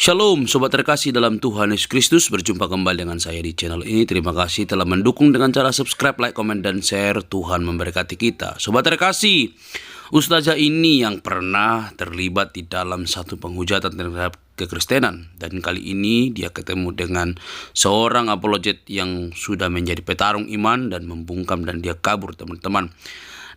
Shalom Sobat terkasih dalam Tuhan Yesus Kristus. Berjumpa kembali dengan saya di channel ini. Terima kasih telah mendukung dengan cara subscribe, like, komen, dan share. Tuhan memberkati kita. Sobat terkasih, ustazah ini yang pernah terlibat di dalam satu penghujatan terhadap kekristenan. Dan kali ini dia ketemu dengan seorang apologet yang sudah menjadi petarung iman dan membungkam, dan dia kabur, teman-teman.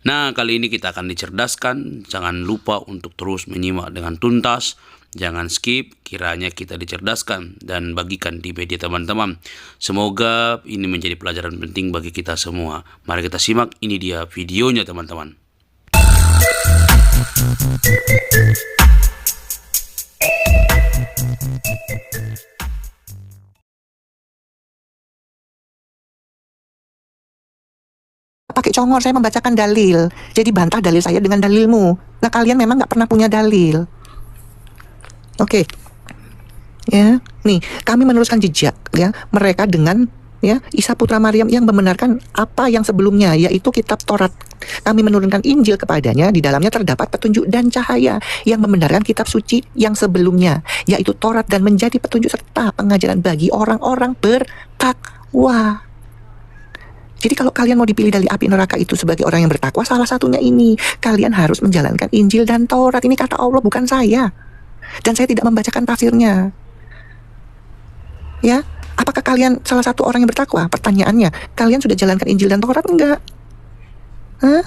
Nah, kali ini kita akan dicerdaskan. Jangan lupa untuk terus menyimak dengan tuntas. Jangan skip, kiranya kita dicerdaskan dan bagikan di media teman-teman. Semoga ini menjadi pelajaran penting bagi kita semua. Mari kita simak, ini dia videonya teman-teman. Pakai congor, saya membacakan dalil. Jadi bantah dalil saya dengan dalilmu. Nah, kalian memang nggak pernah punya dalil. Oke. Ya, nih, kami meneruskan jejak ya mereka dengan ya Isa putra Maryam yang membenarkan apa yang sebelumnya, yaitu kitab Taurat. Kami menurunkan Injil kepadanya, di dalamnya terdapat petunjuk dan cahaya yang membenarkan kitab suci yang sebelumnya, yaitu Taurat, dan menjadi petunjuk serta pengajaran bagi orang-orang bertakwa. Jadi kalau kalian mau dipilih dari api neraka itu sebagai orang yang bertakwa, salah satunya ini, kalian harus menjalankan Injil dan Taurat. Ini kata Allah, bukan saya. Dan saya tidak membacakan tafsirnya. Ya, apakah kalian salah satu orang yang bertakwa? Pertanyaannya, kalian sudah jalankan Injil dan Taurat enggak? Hah?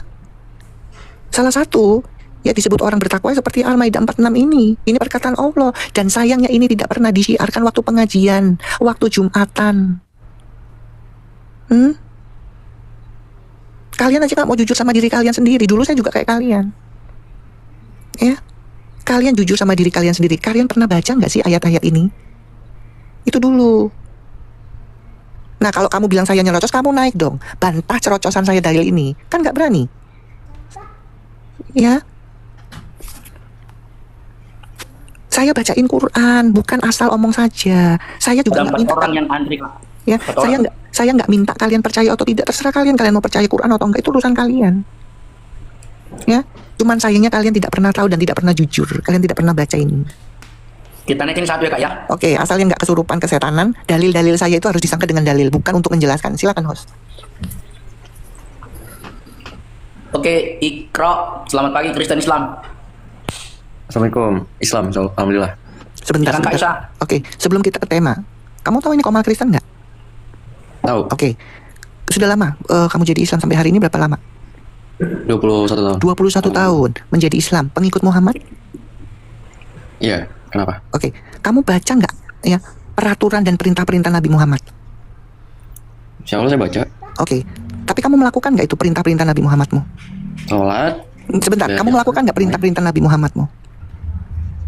Salah satu ya disebut orang bertakwa seperti Al-Maidah 46 ini. Ini perkataan Allah. Dan sayangnya ini tidak pernah disiarkan waktu pengajian, waktu Jumatan. Kalian aja gak mau jujur sama diri kalian sendiri. Dulu saya juga kayak kalian. Ya, kalian jujur sama diri kalian sendiri. Kalian pernah baca nggak sih ayat-ayat ini? Itu dulu. Nah, kalau kamu bilang saya nyerocos, kamu naik dong. Bantah cerocosan saya dalil ini. Kan nggak berani. Ya. Saya bacain Quran, bukan asal omong saja. Saya juga nggak minta orang yang antri. Ya, saya nggak minta kalian percaya atau tidak. Terserah kalian mau percaya Quran atau enggak, itu urusan kalian. Ya. Cuman sayangnya kalian tidak pernah tahu dan tidak pernah jujur. Kalian tidak pernah baca ini. Kita naikin satu ya, Kak, ya. Oke, asalnya nggak kesurupan kesetanan, dalil-dalil saya itu harus disangka dengan dalil, bukan untuk menjelaskan. Silakan, host. Oke, Ikra. Selamat pagi, Kristen Islam. Assalamualaikum. Islam, alhamdulillah. Sebentar. Silakan, Kak Isa. Oke, sebelum kita ke tema, kamu tahu ini Komal Kristen nggak? Tahu. Oke, sudah lama kamu jadi Islam sampai hari ini berapa lama? 21 tahun. 21 tahun menjadi Islam, pengikut Muhammad? Iya, kenapa? Oke, kamu baca nggak ya peraturan dan perintah-perintah Nabi Muhammad? Insya Allah saya baca. Oke, tapi kamu melakukan nggak itu perintah-perintah Nabi Muhammadmu? Sholat. Sebentar, Ya, kamu melakukan nggak perintah-perintah Nabi Muhammadmu?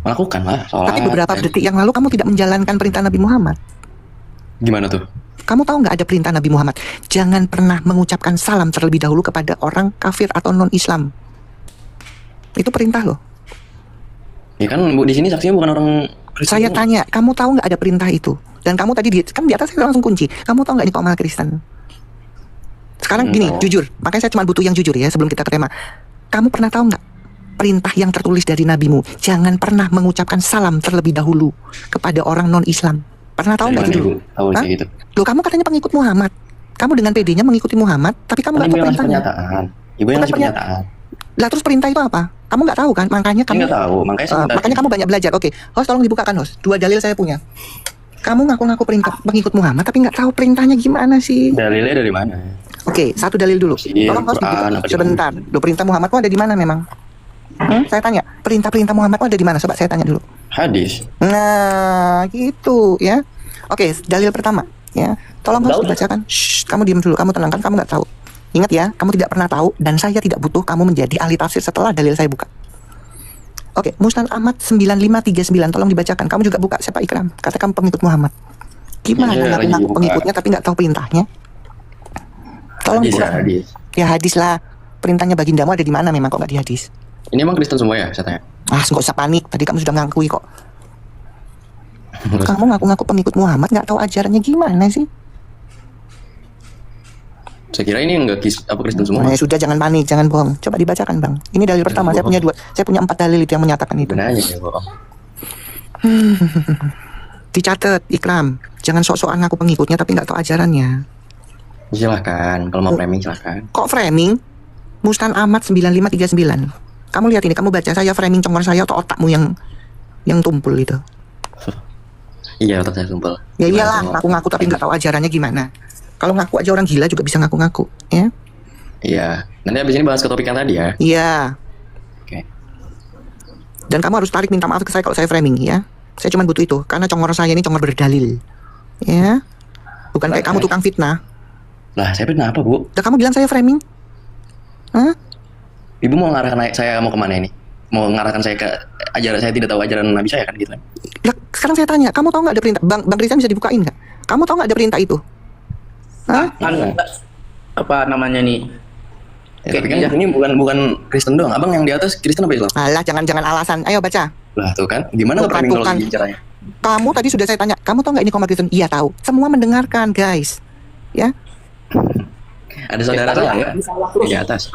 Melakukan lah, sholat. Tapi beberapa detik yang lalu kamu tidak menjalankan perintah Nabi Muhammad. Gimana tuh? Kamu tahu nggak ada perintah Nabi Muhammad? Jangan pernah mengucapkan salam terlebih dahulu kepada orang kafir atau non-Islam. Itu perintah loh. Ya kan, Bu, di sini saksinya bukan orang Kristen. Saya tanya, kamu tahu nggak ada perintah itu? Dan kamu tadi kan di atas saya langsung kunci. Kamu tahu nggak ini Komal Kristen? Sekarang gini, jujur. Makanya saya cuma butuh yang jujur ya sebelum kita ke tema. Kamu pernah tahu nggak perintah yang tertulis dari nabimu? Jangan pernah mengucapkan salam terlebih dahulu kepada orang non-Islam. Pernah tahu nggak itu? Tahu kayak gitu. Loh, kamu katanya pengikut Muhammad. Kamu dengan PD-nya mengikuti Muhammad, tapi kamu nggak tahu perintahnya. Ibu yang ngasih pernyataan. Lah terus perintah itu apa? Kamu nggak tahu kan? Makanya kamu nggak tahu. Makanya kamu banyak belajar. Oke, host tolong dibukakan, host. 2 dalil saya punya. Kamu ngaku-ngaku perintah pengikut Muhammad, tapi nggak tahu perintahnya gimana sih? Dalilnya dari mana? Oke, 1 dalil dulu. Tolong host dibuka. Sebentar. Loh, perintah Muhammadmu ada di mana memang? Saya tanya, perintah-perintah Muhammadmu ada di mana? Coba saya tanya dulu. Hadis. Nah, gitu ya. Oke, dalil pertama ya. Tolong host dibacakan. Shh, kamu diam dulu, kamu tenang kan, kamu nggak tahu. Ingat ya, kamu tidak pernah tahu dan saya tidak butuh kamu menjadi ahli tafsir setelah dalil saya buka. Oke, Musnad Ahmad 9539, tolong dibacakan. Kamu juga buka, siapa Ikram? Kata kamu pengikut Muhammad. Gimana ngaku pengikutnya tapi nggak tahu perintahnya? Tolong hadis, dibuka. ya, hadis. Ya hadis lah. Perintahnya bagindamu ada di mana memang kok nggak di hadis? Ini emang Kristen semua ya, saya tanya? Nggak usah panik. Tadi kamu sudah ngakui kok. Kamu ngaku-ngaku pengikut Muhammad nggak tahu ajarannya gimana sih? Saya kira ini enggak Kristen semua. Nah, sudah, jangan panik, jangan bohong. Coba dibacakan, Bang. Ini dalil pertama. Saya punya 4 dalil itu yang menyatakan itu. Benar aja ya, bohong. Dicatat, Ikram. Jangan sok-sokan ngaku pengikutnya tapi nggak tahu ajarannya. Silahkan, kalau mau framing silahkan. Kok framing? Mustan Ahmad 9539. Kamu lihat ini, kamu baca saya framing congor saya atau otakmu yang tumpul itu? Iya, otak saya tumpul. Ya iyalah, ngaku-ngaku tapi nggak tahu ajarannya gimana. Kalau ngaku aja orang gila juga bisa ngaku-ngaku, ya? Iya, nanti abis ini bahas ke topik yang tadi ya. Iya. Oke. Dan kamu harus tarik minta maaf ke saya kalau saya framing, ya. Saya cuma butuh itu, karena congor saya ini congor berdalil. Ya. Bukan kayak kamu tukang fitnah. Lah, saya fitnah apa, Bu? Udah kamu bilang saya framing? Hah? Ibu mau ngarahkan saya mau kemana ini? Mau ngarahkan saya ke ajaran, saya tidak tahu ajaran Nabi saya kan gitu. Lah, sekarang saya tanya, kamu tahu nggak ada perintah? Bang Rizal bisa dibukain nggak? Kamu tahu nggak ada perintah itu? Hah? Apa namanya nih? Ya, tapi kan ini bukan Kristen doang. Abang yang di atas Kristen apa Islam? Alah, jangan alasan. Ayo baca. Lah tuh kan, gimana Bukan, framing kalau bukan. gini caranya? Kamu tadi sudah saya tanya, kamu tahu nggak ini komat Kristen? Iya tahu. Semua mendengarkan, guys. Ya. Ada saudara saya ya? Di atas.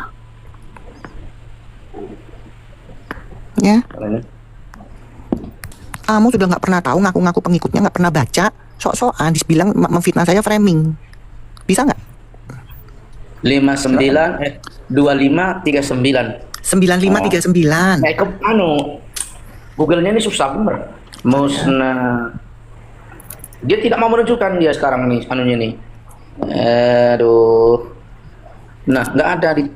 Ya. Kamu sudah nggak pernah tahu, ngaku-ngaku pengikutnya nggak pernah baca, sok-sokan dibilang memfitnah saya framing. Bisa nggak? 2539. 9539. Google-nya ini susah bener. Musnah. Dia tidak mau menunjukkan dia sekarang nih anunya nih. Aduh. Nah, nggak ada di.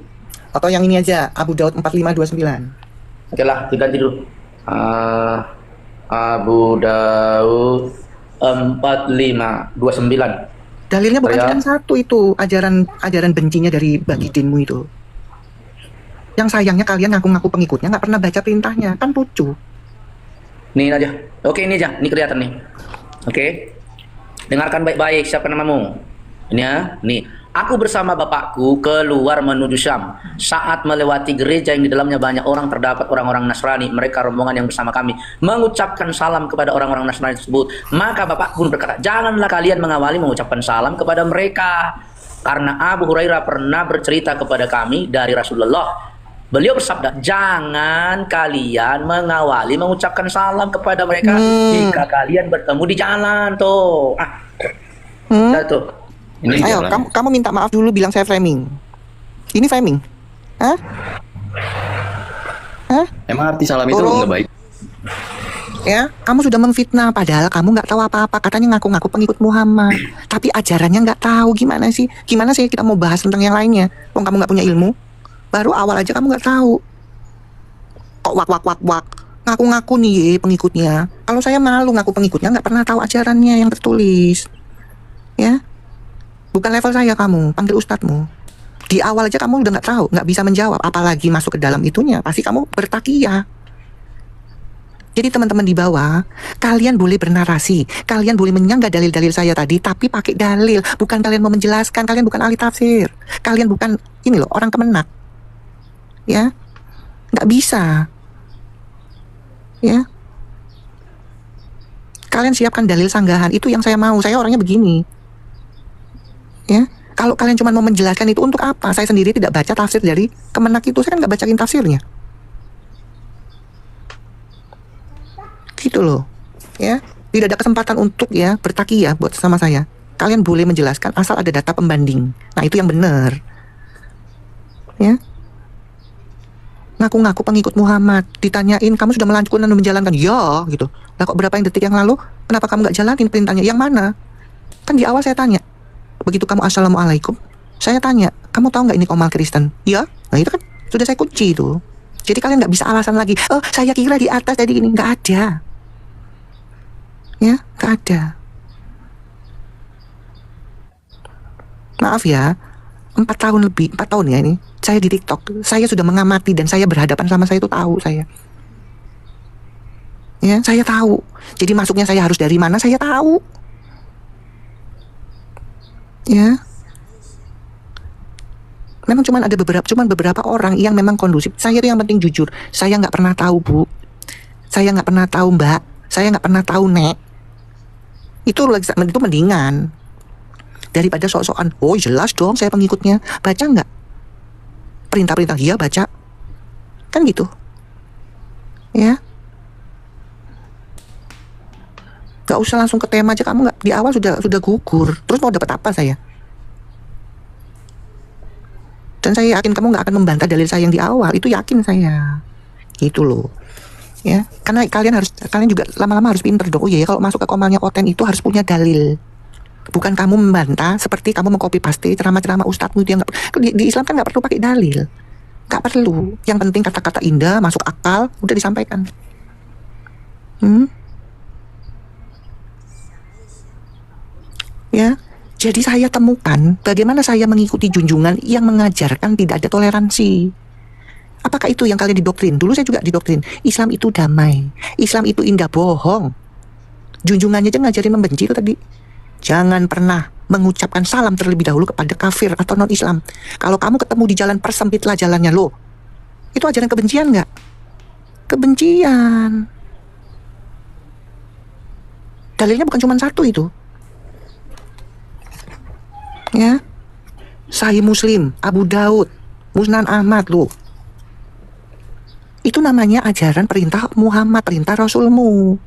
Atau yang ini aja, Abu Daud 4529. Oke lah, diganti dulu. Abu Daud 4529. Dalilnya bukan Ya. cuma satu itu, ajaran bencinya dari bagidinmu itu. Yang sayangnya kalian ngaku-ngaku pengikutnya nggak pernah baca perintahnya, kan lucu. Nih aja. Oke, ini aja. Ini kelihatan nih. Oke. Dengarkan baik-baik siapa namamu. Ini ya. Nih. Aku bersama bapakku keluar menuju Syam. Saat melewati gereja yang di dalamnya banyak orang, terdapat orang-orang Nasrani. Mereka rombongan yang bersama kami mengucapkan salam kepada orang-orang Nasrani tersebut. Maka bapakku pun berkata, janganlah kalian mengawali mengucapkan salam kepada mereka. Karena Abu Hurairah pernah bercerita kepada kami dari Rasulullah. Beliau bersabda, jangan kalian mengawali mengucapkan salam kepada mereka jika kalian bertemu di jalan tuh. Dah tuh. Ini Ayo, jalan. kamu minta maaf dulu bilang saya framing. Ini framing? Hah? Hah? Emang arti salam itu Turun. nggak baik? Ya, kamu sudah memfitnah padahal kamu nggak tahu apa-apa. Katanya ngaku-ngaku pengikut Muhammad, tapi ajarannya nggak tahu. Gimana sih? Gimana sih kita mau bahas tentang yang lainnya? Wong kamu nggak punya ilmu. Baru awal aja kamu nggak tahu. Kok wak. Ngaku-ngaku nih pengikutnya. Kalau saya malu ngaku pengikutnya, nggak pernah tahu ajarannya yang tertulis. Ya, bukan level saya kamu. Panggil ustadzmu. Di awal aja kamu udah nggak tahu, nggak bisa menjawab. Apalagi masuk ke dalam itunya, pasti kamu bertakiyah. Jadi teman-teman di bawah, kalian boleh bernarasi, kalian boleh menyanggah dalil-dalil saya tadi, tapi pakai dalil. Bukan kalian mau menjelaskan, kalian bukan ahli tafsir. Kalian bukan, ini loh, orang kemenak. Ya, nggak bisa. Ya, kalian siapkan dalil sanggahan, itu yang saya mau. Saya orangnya begini. Ya, kalau kalian cuma mau menjelaskan itu untuk apa? Saya sendiri tidak baca tafsir dari Kemenak itu, saya kan nggak bacain tafsirnya. Gitu loh, ya. Tidak ada kesempatan untuk ya bertakiyah buat sama saya. Kalian boleh menjelaskan asal ada data pembanding. Nah itu yang benar. Ya. Ngaku-ngaku pengikut Muhammad, ditanyain kamu sudah melanjutkan dan menjalankan, ya gitu. Lah kok berapa yang detik yang lalu, kenapa kamu nggak jalanin perintahnya? Yang mana? Kan di awal saya tanya. Begitu kamu assalamualaikum, saya tanya, kamu tahu nggak ini komal Kristen? Ya, nah itu kan sudah saya kunci itu. Jadi kalian nggak bisa alasan lagi. Oh, saya kira di atas tadi ini nggak ada. Ya, nggak ada. Maaf ya, 4 tahun ya ini. Saya di TikTok, saya sudah mengamati dan saya berhadapan sama saya itu tahu saya. Ya, saya tahu. Jadi masuknya saya harus dari mana saya tahu. Ya, memang cuman beberapa orang yang memang kondusif. Saya itu yang penting jujur. Saya nggak pernah tahu Bu. Saya nggak pernah tahu Mbak. Saya nggak pernah tahu Nek. Itu mendingan daripada sok-sokan. Oh jelas dong saya pengikutnya. Baca nggak? Perintah-perintah dia baca. Kan gitu. Ya. Gak usah langsung ke tema aja, kamu nggak di awal sudah gugur. Terus mau dapat apa saya? Dan saya yakin kamu nggak akan membantah dalil saya yang di awal. Itu yakin saya. Gitu loh. Ya, karena kalian juga lama-lama harus pinter dong. Oh iya ya, kalau masuk ke komalnya Oten itu harus punya dalil. Bukan kamu membantah seperti kamu mengcopy paste ceramah-ceramah ustadzmu itu yang di Islam kan nggak perlu pakai dalil. Nggak perlu. Yang penting kata-kata indah, masuk akal, udah disampaikan. Ya, jadi saya temukan bagaimana saya mengikuti junjungan yang mengajarkan tidak ada toleransi. Apakah itu yang kalian didoktrin? Dulu saya juga didoktrin. Islam itu damai, Islam itu indah, bohong. Junjungannya aja ngajarin membenci itu tadi. Jangan pernah mengucapkan salam terlebih dahulu kepada kafir atau non-Islam. Kalau kamu ketemu di jalan, persempitlah jalannya loh. Itu ajaran kebencian nggak? Kebencian. Dalilnya bukan cuma satu itu. Ya, Sahih Muslim, Abu Daud, Musnad Ahmad loh. Itu namanya ajaran perintah Muhammad, perintah Rasulmu.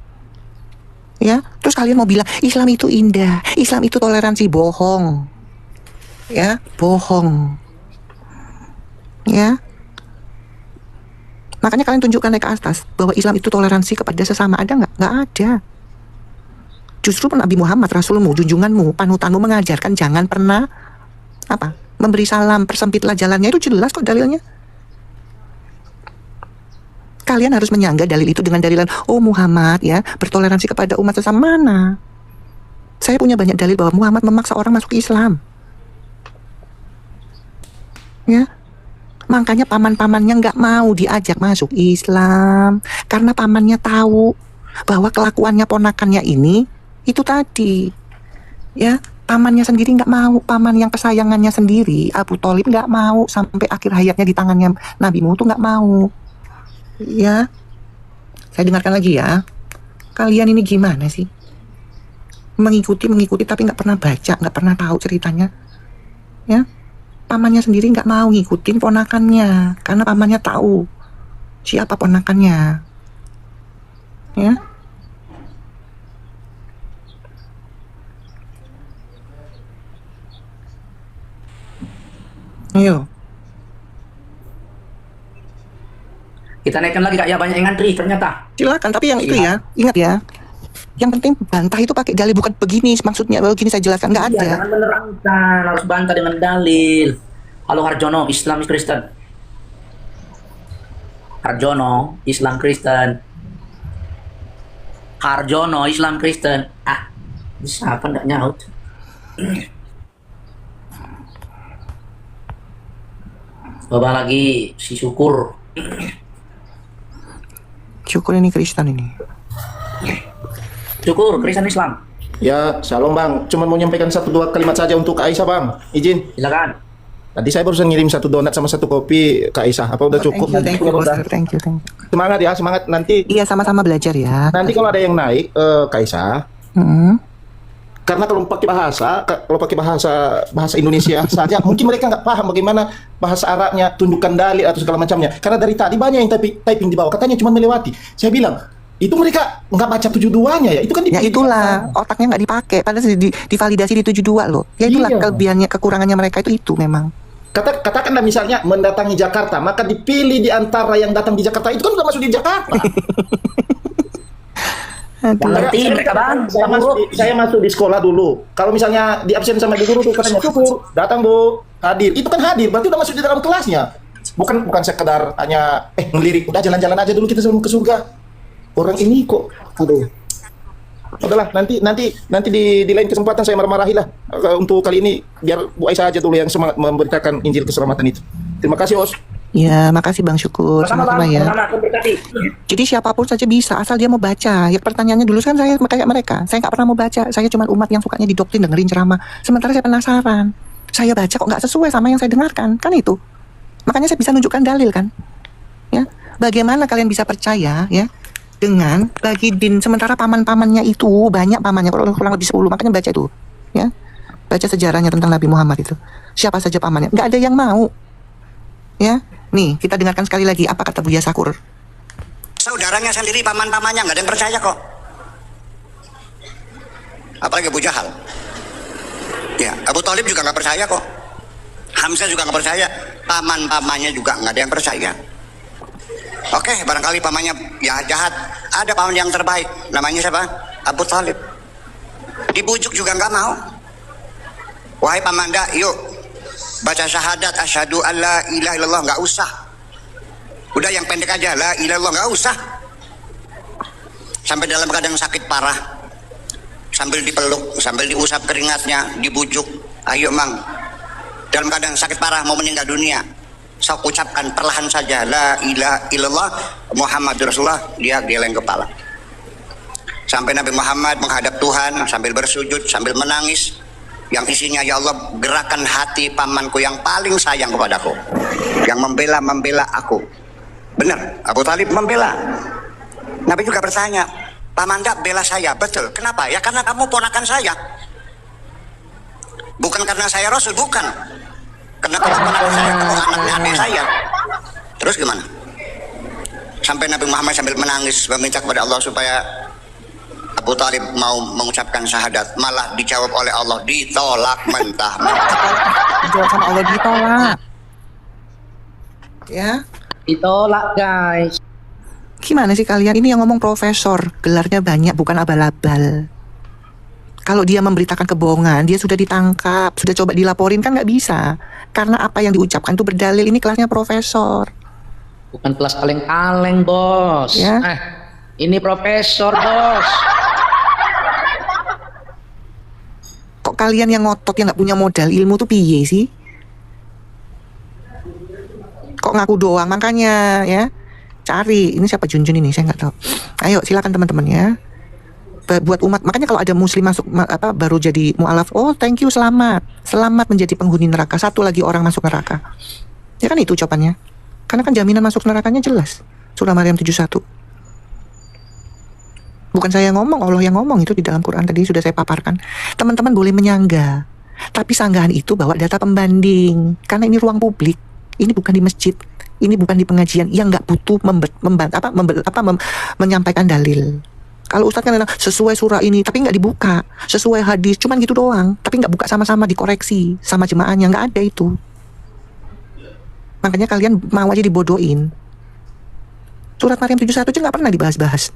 Ya, terus kalian mau bilang Islam itu indah, Islam itu toleransi, bohong. Ya, bohong. Ya. Makanya kalian tunjukkan naik ke atas bahwa Islam itu toleransi kepada sesama, ada nggak? Nggak ada. Justru Nabi Muhammad, Rasulmu, junjunganmu, panutanmu mengajarkan jangan pernah memberi salam, persempitlah jalannya. Itu jelas kok dalilnya. Kalian harus menyangga dalil itu dengan dalilan, oh Muhammad ya bertoleransi kepada umat sesama. Mana? Saya punya banyak dalil bahwa Muhammad memaksa orang masuk Islam. Ya, makanya paman-pamannya nggak mau diajak masuk Islam karena pamannya tahu bahwa kelakuannya ponakannya ini itu tadi, ya, pamannya sendiri nggak mau, paman yang kesayangannya sendiri, Abu Thalib nggak mau sampai akhir hayatnya di tangannya Nabimu tuh nggak mau, ya. Saya dengarkan lagi ya, kalian ini gimana sih? Mengikuti tapi nggak pernah baca, nggak pernah tahu ceritanya, ya. Pamannya sendiri nggak mau ngikutin ponakannya karena pamannya tahu siapa ponakannya, ya. Ayo. Kita naikkan lagi Kak ya, banyak yang ngantri ternyata. Silakan, tapi yang itu ya, ingat ya. Yang penting bantah itu pakai dalil, bukan begini maksudnya, begini saya jelaskan, nggak ada. Iya, jangan menerangkan, harus bantah dengan dalil. Halo Harjono, Islam Kristen. Harjono, Islam Kristen. Harjono, Islam Kristen. Bisa apa nggak nyaut? Coba lagi si Syukur. Syukur ini Kristen ini. Syukur, Kristen Islam. Ya, shalom bang. Cuma mau nyampaikan 1-2 kalimat saja untuk Kak Aisyah bang. Izin. Silakan. Tadi saya barusan ngirim 1 donat sama 1 kopi Kak Aisyah. Apa udah cukup? Thank you, thank you. Semangat ya, semangat nanti. Iya, sama-sama belajar ya. Nanti kalau ada yang naik, Kak Aisyah. Karena kalau pakai bahasa Indonesia saja, mungkin mereka nggak paham bagaimana bahasa Arabnya, tunjukkan dalil atau segala macamnya. Karena dari tadi banyak yang typing di bawah, katanya cuma melewati. Saya bilang, itu mereka nggak baca 72-nya ya, itu kan Ya itulah, otaknya nggak dipakai, padahal divalidasi di 72 loh. Ya itulah Iya. kelebihannya, kekurangannya mereka itu memang. Katakanlah misalnya mendatangi Jakarta, maka dipilih di antara yang datang di Jakarta, itu kan udah masuk di Jakarta. Ngerti mereka bang. Saya masuk di sekolah dulu. Kalau misalnya di absen sama di guru tuh katanya Syukur, datang Bu, hadir. Itu kan hadir, berarti udah masuk di dalam kelasnya. Bukan sekedar hanya ngelirik, udah jalan-jalan aja dulu kita sebelum ke surga. Orang ini kok, aduh. Udahlah, nanti di lain kesempatan saya marah-marahi lah. Untuk kali ini biar Bu Aisyah aja dulu yang semangat memberitakan Injil keselamatan itu. Terima kasih, Os. Ya, makasih Bang Syukur, sama-sama ya. Sama-sama, berkati. Jadi siapapun saja bisa, asal dia mau baca. Ya pertanyaannya dulu kan saya kayak mereka, saya nggak pernah mau baca. Saya cuma umat yang sukanya didoktrin, dengerin ceramah. Sementara saya penasaran, saya baca kok nggak sesuai sama yang saya dengarkan, kan itu. Makanya saya bisa nunjukkan dalil kan. Ya, bagaimana kalian bisa percaya ya dengan bagi din, sementara paman-pamannya itu banyak pamannya, kurang lebih 10, makanya baca itu. Ya, baca sejarahnya tentang Nabi Muhammad itu. Siapa saja pamannya, nggak ada yang mau. Ya, nih kita dengarkan sekali lagi apa kata Buya Sakur. Saudaranya sendiri, paman-pamannya nggak ada yang percaya kok. apalagi Abu Jahal. Ya, Abu Thalib juga nggak percaya kok. Hamzah juga nggak percaya. Paman-pamannya juga nggak ada yang percaya. Oke, barangkali pamannya ya jahat. Ada paman yang terbaik, namanya siapa? Abu Thalib. Dibujuk juga nggak mau. Wahai pamanda, yuk baca syahadat asyhadu alla ilaha illallah, nggak usah. Udah yang pendek aja, la ilaha illallah, nggak usah. Sampai dalam keadaan sakit parah, sambil dipeluk, sambil diusap keringatnya, dibujuk, ayo mang, dalam keadaan sakit parah mau meninggal dunia, saya ucapkan perlahan saja la ilaha illallah Muhammadur Rasulullah. Dia geleng kepala sampai Nabi Muhammad menghadap Tuhan sambil bersujud, sambil menangis, yang isinya, ya Allah, gerakan hati pamanku yang paling sayang kepadaku, yang membela aku. Benar, Abu Thalib membela. Nabi juga bertanya, pamanda bela saya, betul, kenapa? Ya karena kamu ponakan saya, bukan karena saya Rasul, bukan karena kamu ponakan saya, kamu anaknya adik saya. Terus gimana? Sampai Nabi Muhammad sambil menangis meminta kepada Allah supaya Abu Thalib mau mengucapkan syahadat, malah dijawab oleh Allah, ditolak mentah-mentah. Dijawab sama Allah, ditolak. Ya, Ditolak, guys. gimana sih kalian? Ini yang ngomong profesor, gelarnya banyak, bukan abal-abal. Kalau dia memberitakan kebohongan, dia sudah ditangkap, sudah coba dilaporin, kan nggak bisa. Karena apa yang diucapkan itu berdalil, ini kelasnya profesor. Bukan kelas kaleng-kaleng, bos. Ya. Ini profesor, bos. Kok kalian yang ngotot, yang nggak punya modal ilmu tuh piye sih? Kok ngaku doang? Makanya ya, cari. Ini siapa Junjun ini? Saya nggak tahu. Ayo silakan teman-teman ya. Buat umat, makanya kalau ada muslim masuk baru jadi mu'alaf, oh thank you, selamat menjadi penghuni neraka, satu lagi orang masuk neraka. Ya kan itu ucapannya. Karena kan jaminan masuk nerakanya jelas. Surah Maryam 71. Bukan saya yang ngomong, Allah yang ngomong, itu di dalam Quran tadi sudah saya paparkan. Teman-teman boleh menyangga, tapi sanggahan itu bawa data pembanding. Karena ini ruang publik, ini bukan di masjid, ini bukan di pengajian yang nggak butuh menyampaikan dalil. Kalau Ustadz kan bilang sesuai surah ini, tapi nggak dibuka, sesuai hadis, cuman gitu doang, tapi nggak buka sama-sama dikoreksi sama jemaahnya, nggak ada itu. Makanya kalian mau aja dibodohin. Surat Maryam 71 aja nggak pernah dibahas-bahas.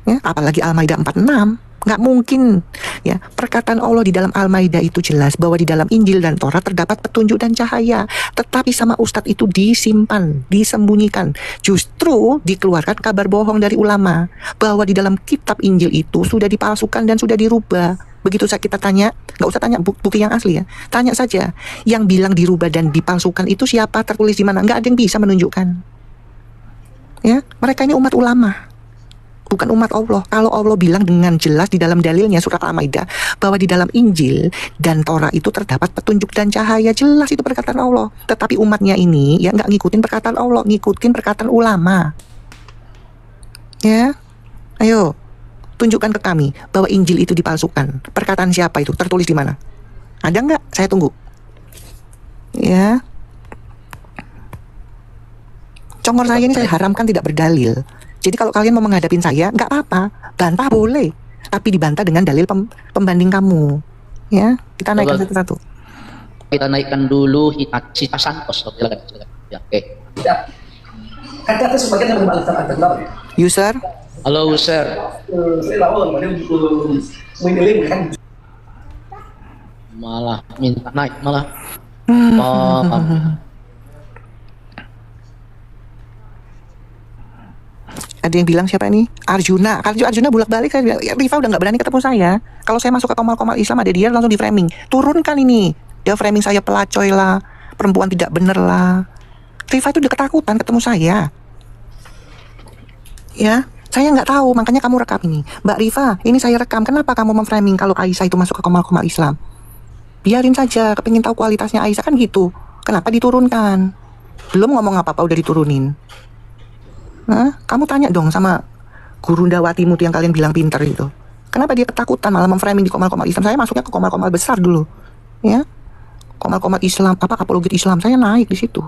Ya, apalagi Al-Maidah 46, nggak mungkin. Ya, perkataan Allah di dalam Al-Maidah itu jelas bahwa di dalam Injil dan Taurat terdapat petunjuk dan cahaya, tetapi sama Ustadz itu disimpan, disembunyikan. Justru dikeluarkan kabar bohong dari ulama bahwa di dalam kitab Injil itu sudah dipalsukan dan sudah dirubah. Begitu kita tanya, nggak usah tanya bukti yang asli ya, tanya saja yang bilang dirubah dan dipalsukan itu siapa, tertulis di mana, nggak ada yang bisa menunjukkan. Ya, mereka ini umat ulama, bukan umat Allah. Kalau Allah bilang dengan jelas di dalam dalilnya surat Al-Maidah bahwa di dalam Injil dan Torah itu terdapat petunjuk dan cahaya, jelas itu perkataan Allah. Tetapi umatnya ini ya nggak ngikutin perkataan Allah, ngikutin perkataan ulama. Ya, ayo tunjukkan ke kami bahwa Injil itu dipalsukan. Perkataan siapa itu? Tertulis di mana? Ada nggak? Saya tunggu. Ya. Congor saya ini saya haramkan tidak berdalil. Jadi kalau kalian mau menghadapin saya, nggak apa-apa, bantah boleh, tapi dibantah dengan dalil pembanding kamu. Ya, kita naikkan satu-satu. Kita naikkan dulu Hitachi Santos. Silakan. Ya, oke. Kata sebagian yang membalaskan Anda. User, Halo, user. Saya lawan, ini kan. Malah minta naik, malah. ada yang bilang siapa ini? Arjuna. Kalau Arjuna bolak-balik, saya bilang, Rifa udah nggak berani ketemu saya. Kalau saya masuk ke komal-komal Islam ada dia langsung di framing. Turunkan ini. Dia framing saya pelacoy lah, perempuan tidak bener lah. Rifa itu udah ketakutan ketemu saya. Ya, saya nggak tahu, makanya kamu rekam ini. Mbak Rifa, ini saya rekam. Kenapa kamu memframing kalau Aisyah itu masuk ke komal-komal Islam? Biarin saja, kepingin tahu kualitasnya Aisyah kan gitu. Kenapa diturunkan? Belum ngomong apa-apa udah diturunin. Nah, kamu tanya dong sama guru Dawatimu yang kalian bilang pinter itu. Kenapa dia ketakutan malah memframing di komal-komal Islam? Saya masuknya ke komal-komal besar dulu. Ya. Komal-komal Islam, apologet Islam, saya naik di situ.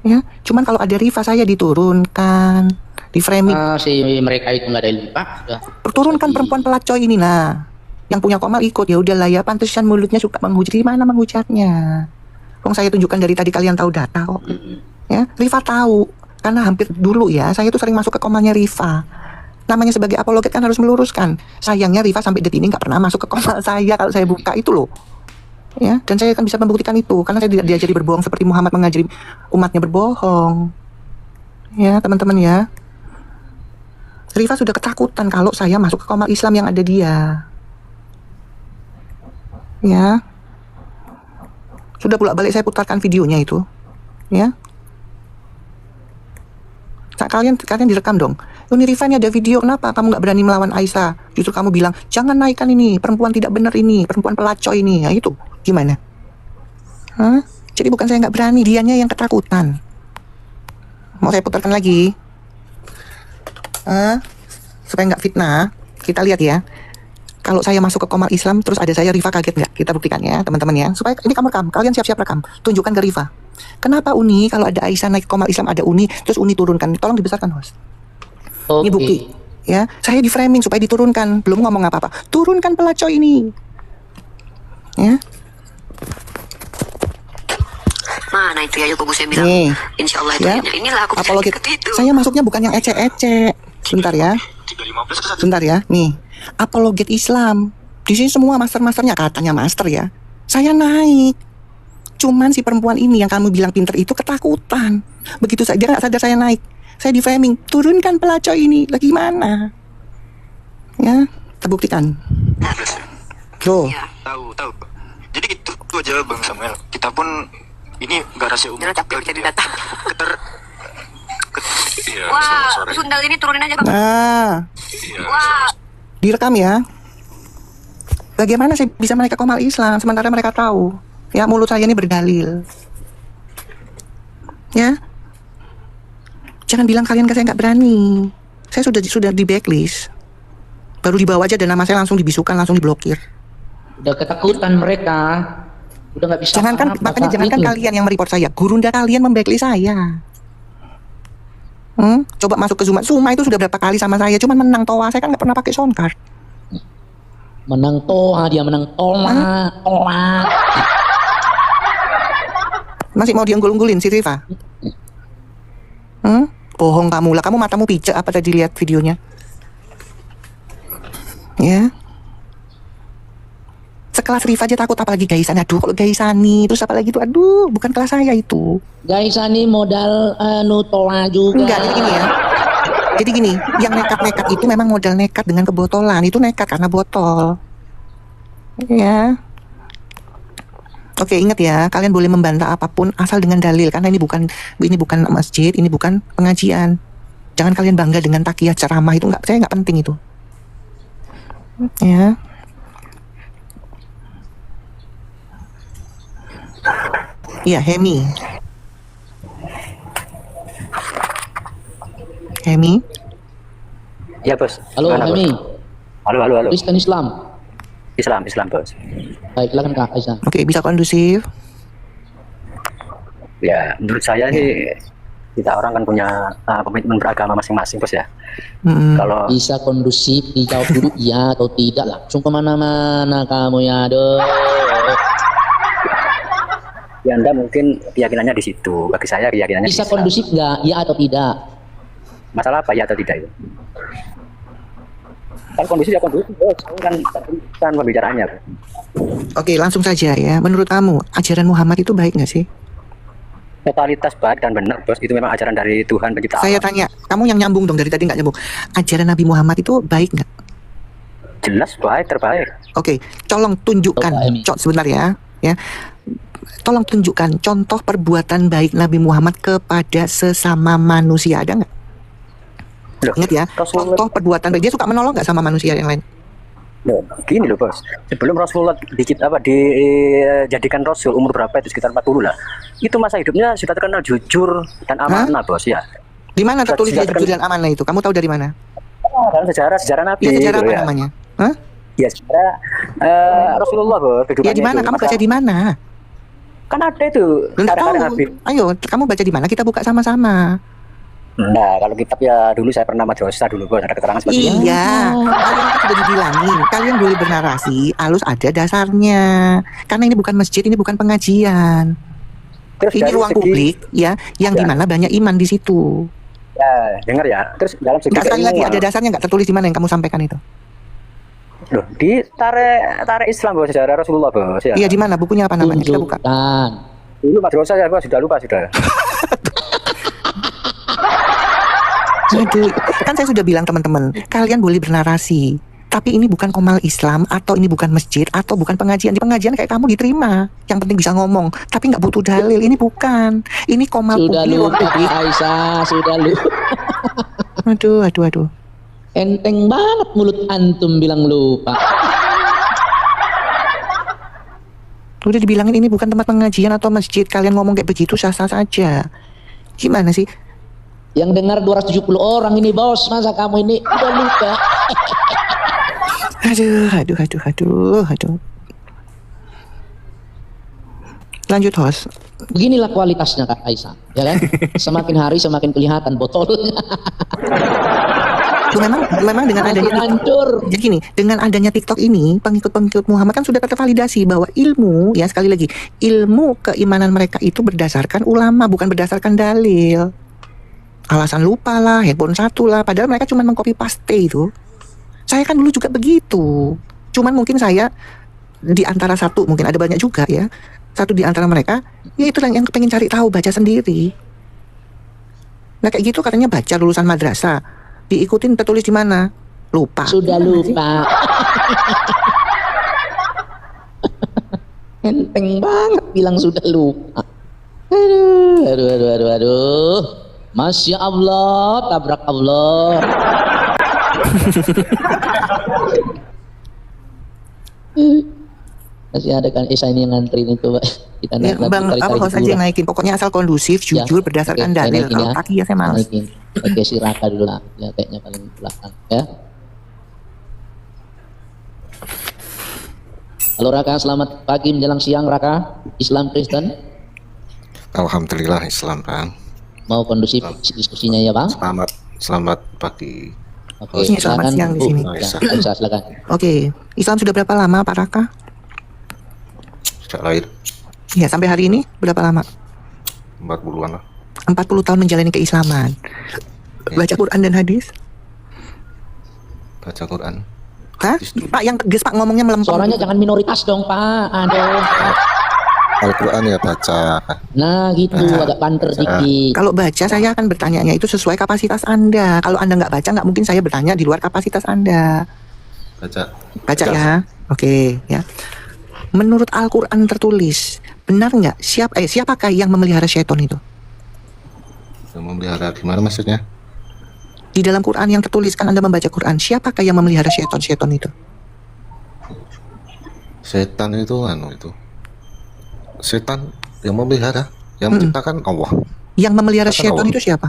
Ya, cuman kalau ada Rifa saya diturunkan, di framing. Si mereka itu nggak ada lipat. Turunkan perempuan pelacoy ini nah. Yang punya Komal ikut, ya udahlah ya, pantesan mulutnya suka menghujat. Gimana menghujatnya? Wong saya tunjukkan dari tadi, kalian tahu data kok. Ya, Rifa tahu. Karena hampir dulu ya, saya tuh sering masuk ke Komalnya Rifa. Namanya sebagai apologet kan harus meluruskan. Sayangnya Rifa sampai detik ini nggak pernah masuk ke Komal saya kalau saya buka itu loh. Ya, dan saya kan bisa membuktikan itu karena saya tidak diajari berbohong seperti Muhammad mengajari umatnya berbohong. Ya, teman-teman ya. Rifa sudah ketakutan kalau saya masuk ke Komal Islam yang ada dia. Ya. Sudah bolak-balik saya putarkan videonya itu. Ya. Nah, kalian direkam dong. Ini Rifa, ini ada video, kenapa kamu nggak berani melawan Aisyah? Justru kamu bilang, jangan naikkan ini, perempuan tidak benar ini, perempuan pelacur ini. Ya itu, gimana? Hah? Jadi bukan saya nggak berani, dianya yang ketakutan. Mau saya putarkan lagi? Supaya nggak fitnah, kita lihat ya. Kalau saya masuk ke Komal Islam, terus ada saya, Rifa kaget nggak? Kita buktikan ya, teman-teman ya. Supaya ini kamu rekam, kalian siap-siap rekam. Tunjukkan ke Rifa. Kenapa Uni, kalau ada Aisyah naik Komal Islam ada Uni, terus Uni turunkan. Tolong dibesarkan, host. Ini bukti. Ya, saya di framing supaya diturunkan. Belum ngomong apa-apa. Turunkan pelacur ini. Ya. Mana itu ya, yuk saya bilang. Nih. Insya Allah itu Ya. inilah aku bisa Apalogit. ikut itu. Saya masuknya bukan yang ecek-ecek. Sebentar ya. Sebentar ya. Nih. Apologet Islam. Di sini semua master-masternya, katanya master ya. Saya naik. Cuman si perempuan ini yang kamu bilang pinter itu ketakutan. Begitu saja nggak sadar saya naik. Saya di framing, turunkan pelacur ini. Lagi mana? Ya, terbuktikan. Tuh. Iya. Tahu. Jadi itu aja Bang Samuel. Kita pun ini gak rahasia umum. Jangan capek jadi data. Iya, Wah, sore. sundal ini turunin aja Bang. Nah, Iya, Wah, direkam ya. Bagaimana saya bisa menaik ke Komal Islam sementara mereka tahu? Ya, mulut saya ini berdalil. Ya. Jangan bilang kalian ke saya nggak berani. Saya sudah di blacklist. Baru dibawa aja dan nama saya langsung dibisukan, langsung diblokir. Udah ketakutan mereka. Udah nggak bisa. Jangankan apa-apa makanya saat jangankan itu. kalian yang mereport saya, gurunda kalian memblacklist saya. Coba masuk ke Zuma itu sudah berapa kali sama saya, cuman menang toa, saya kan nggak pernah pakai sound card. Menang toa, dia menang toa. Masih mau diunggul-unggulin si Rifa? Bohong kamu lah, kamu matamu pijak apa tadi lihat videonya? Ya. Sekelas Rifa aja takut, apalagi Gaisan. Aduh, kalau Gaisani terus apa lagi itu? Aduh, bukan kelas saya itu. Guys, ini modal toa juga. Enggak, jadi gini ya. Jadi gini, yang nekat-nekat itu memang modal nekat dengan kebotolan. Itu nekat karena botol. Ya. Oke, ingat ya, kalian boleh membantah apapun asal dengan dalil, karena ini bukan masjid, ini bukan pengajian. Jangan kalian bangga dengan takiyah ceramah itu, saya nggak penting itu. Ya. Iya, Hemi. Ya bos. Halo, Gimana, Bos? Hemi. Halo. Kristen Islam. Islam bos. Baik, silakan Kak Aisyah. Oke, bisa kondusif. Ya menurut saya sih kita orang kan punya komitmen beragama masing-masing bos ya. Kalau Bisa kondusif, dijawab dulu iya atau tidak, langsung kemana-mana kamu ya, aduh. ya Anda mungkin keyakinannya di situ. Bagi saya keyakinannya Bisa di Islam. kondusif nggak, iya atau tidak? Masalah apa ya atau tidak itu? Kalau kondusif ya kondusif bos. Kan pembicaraannya. Bos. Oke, langsung saja ya. Menurut kamu, ajaran Muhammad itu baik nggak sih? Totalitas baik dan benar bos. Itu memang ajaran dari Tuhan pencipta Saya alam. tanya, kamu yang nyambung dong, dari tadi nggak nyambung. Ajaran Nabi Muhammad itu baik nggak? Jelas baik, terbaik. Oke, tolong tunjukkan. Coba, Emi. Sebentar ya. Tolong tunjukkan contoh perbuatan baik Nabi Muhammad kepada sesama manusia, ada nggak? Loh, Ingat ya, Rasulullah- contoh perbuatan baik. Dia suka menolong nggak sama manusia yang lain? Loh, gini loh bos, sebelum Rasulullah dijadikan Rasul umur berapa itu sekitar 40 lah. Itu masa hidupnya sudah terkenal jujur dan amanah bos ya. Di mana tertulis dia Sudah jujur dan amanah itu? Kamu tahu dari mana? Dalam sejarah Nabi. Ya, sejarah gitu apa ya. namanya? Hah? Ya sejarah Rasulullah bos. Ya di mana? Kamu baca di mana? Kan ada itu. Nggak tahu. Nabi. Ayo, kamu baca di mana? Kita buka sama-sama. Nah, kalau kitab ya dulu saya pernah madrasah dulu bos, ada keterangan seperti itu. Iya, kalian kan sudah dibilangin, kalian boleh bernarasi, harus ada dasarnya. Karena ini bukan masjid, ini bukan pengajian. Terus Ini dari ruang segi- publik, ya, yang Ya. dimana banyak iman di situ. Ya, dengar ya. Terus dalam segi Nggak, sekali lagi keilmuan. ada dasarnya nggak tertulis di mana yang kamu sampaikan itu? Loh, di tarik Islam bos, sejarah Rasulullah bos ya. Iya, di mana? Bukunya apa namanya? Kita buka. Tunjukkan. Dulu madrasah ya bos, sudah lupa sudah. Aduh, kan saya sudah bilang teman-teman, kalian boleh bernarasi. Tapi ini bukan komal Islam, atau ini bukan masjid, atau bukan pengajian. Di pengajian kayak kamu diterima. Yang penting bisa ngomong, tapi nggak butuh dalil. Ini bukan. Ini komal Sudah publik, ruang lupa publik. Aisyah, sudah lupa. Aduh. Enteng banget mulut antum bilang lupa. Udah dibilangin ini bukan tempat pengajian atau masjid. Kalian ngomong kayak begitu sah-sah saja. Gimana sih? Yang dengar 270 orang ini bos, masa kamu ini udah lupa? Aduh. Lanjut host. Beginilah kualitasnya Kak Aisyah, ya kan? Semakin hari semakin kelihatan botolnya. Tuh, memang dengan Makin adanya hancur. jadi gini, dengan adanya TikTok ini, pengikut-pengikut Muhammad kan sudah tervalidasi bahwa ilmu, ya sekali lagi, ilmu keimanan mereka itu berdasarkan ulama, bukan berdasarkan dalil. Alasan lupa lah, handphone satu lah, padahal mereka cuma mengcopy paste itu. Saya kan dulu juga begitu. Cuman mungkin saya di antara satu, mungkin ada banyak juga ya. Satu di antara mereka, ya itu yang pengen cari tahu, baca sendiri. Nah kayak gitu katanya baca lulusan madrasah. Diikutin tertulis di mana? Lupa. Sudah Gimana sih? lupa. Enteng banget bilang sudah lupa. Aduh. Masya Allah, tabrak Allah. Masih ada kan Isa ini yang ngantri nih, coba kita Ya, Bang, apa host aja yang naikin. Pokoknya asal kondusif, jujur, berdasarkan dalil. Kalau kaki ya saya malas. Naikin. Oke, si Raka dulu lah. Ya, kayaknya paling belakang ya. Halo Raka, selamat pagi menjelang siang Raka. Islam Kristen. Alhamdulillah Islam Bang. Mau kondusif diskusinya ya Bang? Selamat pagi. Oke, Selamat siang di sini. Ya, silakan. Oke, Islam sudah berapa lama Pak Raka? Sejak lahir Ya, sampai hari ini berapa lama? 40-an lah. 40 tahun menjalani keislaman. Baca Quran dan hadis? Baca Quran. Hah? Pak, yang tegas Pak, ngomongnya melempem. Suaranya jangan minoritas dong Pak. Aduh. Al-Quran ya baca. Nah gitu, agak banter dikit. Kalau baca saya akan bertanyanya itu sesuai kapasitas Anda. Kalau Anda nggak baca, nggak mungkin saya bertanya di luar kapasitas Anda. Baca ya. Oke, ya. Menurut Al-Quran tertulis, benar nggak siapakah yang memelihara syaitan itu? Yang memelihara gimana maksudnya? Di dalam Quran yang tertulis, kan Anda membaca Quran, siapakah yang memelihara syaitan itu? Setan itu setan yang memelihara, yang menciptakan Allah. Yang memelihara syaitan Allah. itu siapa?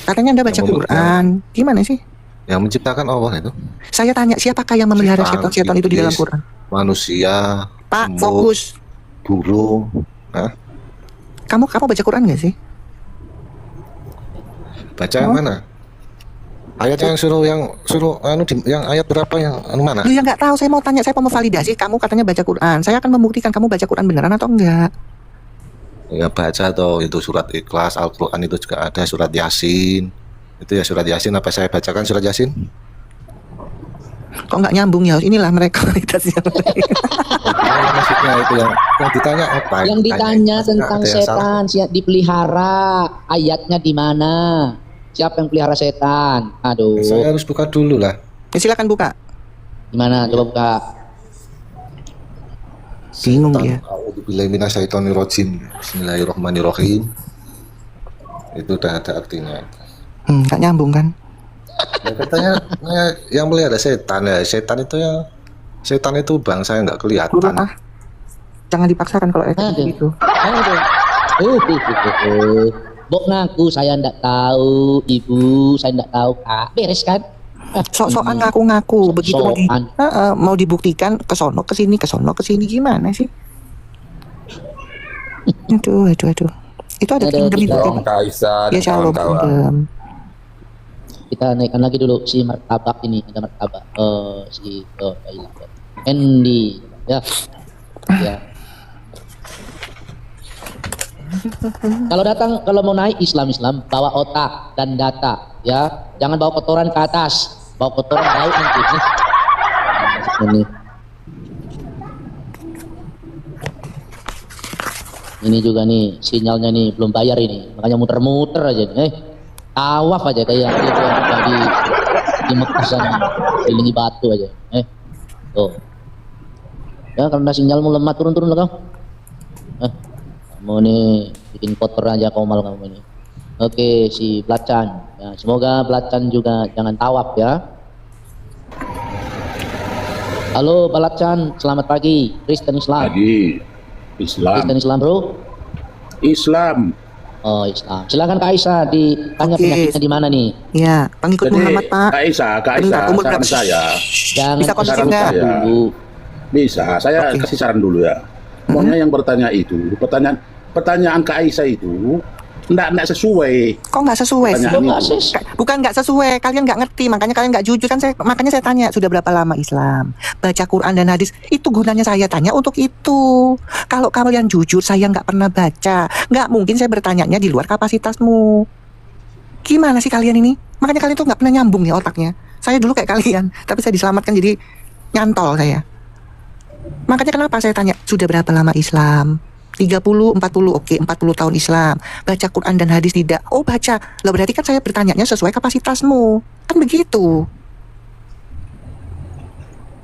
Katanya Anda baca Quran. Gimana sih? Yang menciptakan Allah itu Saya tanya, siapakah yang memelihara syaitan itu di dalam iblis, Quran? manusia, Pak, semut, fokus. burung. Hah? Kamu baca Quran nggak sih? Baca yang mana? Ayat yang yang ayat berapa yang mana? Lu yang nggak tahu, saya mau tanya, saya mau validasi. Kamu katanya baca Quran. Saya akan membuktikan kamu baca Quran beneran atau enggak. Ya baca atau itu surat Ikhlas, Al-Quran itu juga ada surat Yasin. Itu ya surat Yasin, apa saya bacakan surat Yasin? Kok nggak nyambung ya? Inilah mereka kualitasnya. Maksudnya itu yang ditanya apa? Yang ditanya tentang ada yang salah. setan siap dipelihara, ayatnya di mana? Siapa yang pelihara setan? Aduh. Saya harus buka dulu lah. Ya, silakan buka. Gimana? Coba buka. Bingung dia. A'udzubillahi minasyaitonirrajim. Bismillahirrahmanirrahim. Itu udah ada artinya. Nggak nyambung kan? Ya, katanya yang melihara setan ya. Setan itu bangsa yang nggak kelihatan. Turun ah. Jangan dipaksakan kalau gitu. Bok ngaku saya ndak tahu, ibu saya ndak tahu kak, beres kan? Sok-sokan ngaku-ngaku begitu mau dibuktikan kesono kesini gimana sih? Aduh. Itu ada Ada kingdom itu. Shalom Kaisar Ya dan shalom kawan-kawan. kingdom. Kita naikkan lagi dulu si martabak ini, ada martabak. Andy, ya. Ya. Kalau mau naik Islam bawa otak dan data, ya. Jangan bawa kotoran ke atas, bawa kotoran bau nanti. Ini juga nih sinyalnya nih belum bayar ini, makanya muter-muter aja nih. Tawaf aja kayak di Mekah sana, kelilingi batu aja. Tuh. Ya karena sinyalmu lemah, turun lah kau. Kamu nih bikin kotor aja komal kamu ini. Oke, si Belacan. Ya, semoga Belacan juga jangan tawaf ya. Halo Belacan, selamat pagi. Kristen Islam. Pagi. Islam. Kristen Islam bro. Islam. Oh Islam. Silakan Kak Aisyah ditanya penyakitnya di mana nih? Ya, pengikut Jadi, Muhammad Pak. Kak Aisyah, Bentar, umur saran berapa? saya. Jangan Bisa kondisi Saran enggak? saya. dulu. Bisa, saya kasih saran dulu ya. Pokoknya yang bertanya itu, pertanyaan Kak Aisyah itu enggak sesuai. Kok nggak sesuai sih? Pertanyaan itu. Bukan nggak sesuai, kalian nggak ngerti, makanya kalian nggak jujur kan. Makanya saya tanya, sudah berapa lama Islam, baca Quran dan hadis. Itu gunanya saya tanya untuk itu. Kalau kalian jujur, saya nggak pernah baca, nggak mungkin saya bertanyanya di luar kapasitasmu. Gimana sih kalian ini? Makanya kalian tuh nggak pernah nyambung nih otaknya. Saya dulu kayak kalian, tapi saya diselamatkan jadi nyantol saya. Makanya kenapa saya tanya, sudah berapa lama Islam? 30, 40, oke, 40 tahun Islam. Baca Quran dan hadis tidak? Oh baca. Lah berarti kan saya bertanyanya sesuai kapasitasmu. Kan begitu.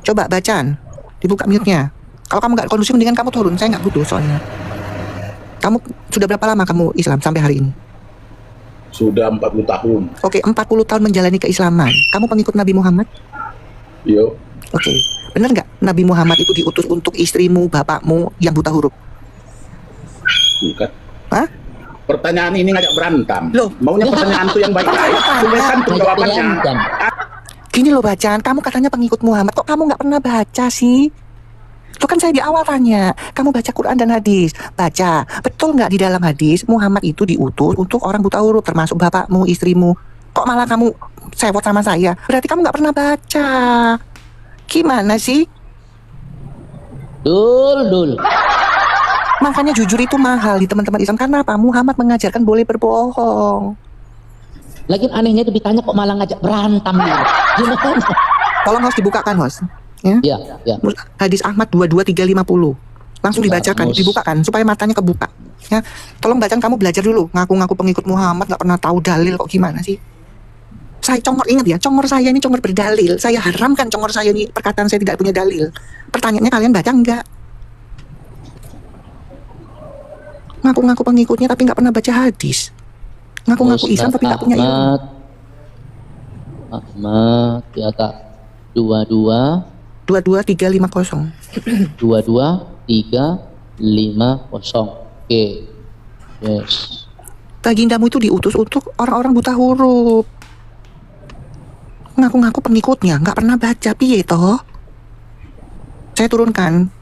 Coba bacaan, dibuka mute-nya. Kalau kamu nggak kondusif, mendingan kamu turun. Saya nggak butuh soalnya. Kamu sudah berapa lama kamu Islam sampai hari ini? Sudah 40 tahun. Oke, 40 tahun menjalani keislaman. Kamu pengikut Nabi Muhammad? Yo. Oke, benar nggak Nabi Muhammad itu diutus untuk istrimu, bapakmu yang buta huruf? Bukan. Hah? Pertanyaan ini ngajak berantem. Loh. Maunya pertanyaan tuh yang baik-baik. Tulisan tuh jawabannya. Gini loh bacaan, kamu katanya pengikut Muhammad, kok kamu nggak pernah baca sih? Itu kan saya di awal tanya, kamu baca Quran dan hadis, baca. Betul nggak di dalam hadis Muhammad itu diutus untuk orang buta huruf, termasuk bapakmu, istrimu? Kok malah kamu sewot sama saya? Berarti kamu nggak pernah baca. Gimana sih? Dul. Makanya jujur itu mahal di teman-teman Islam. Karena apa? Muhammad mengajarkan boleh berbohong. Lagian anehnya itu ditanya kok malah ngajak berantem gitu. Gimana? Tolong host dibukakan host. Ya. Ya. Hadis Ahmad 22350. Langsung dibacakan, dibukakan supaya matanya kebuka. Ya. Tolong bacaan kamu belajar dulu. Ngaku-ngaku pengikut Muhammad nggak pernah tahu dalil kok gimana sih? Saya congor, ingat ya, congor saya ini congor berdalil. Saya haramkan congor saya ini, perkataan saya tidak punya dalil. Pertanyaannya kalian baca enggak? Ngaku-ngaku pengikutnya tapi nggak pernah baca hadis. Ngaku-ngaku Islam tapi nggak punya ilmu. Ahmad ya kak 22350. 22350. Oke. Yes. Bagindamu itu diutus untuk orang-orang buta huruf. Ngaku-ngaku pengikutnya nggak pernah baca, piye toh? Saya turunkan.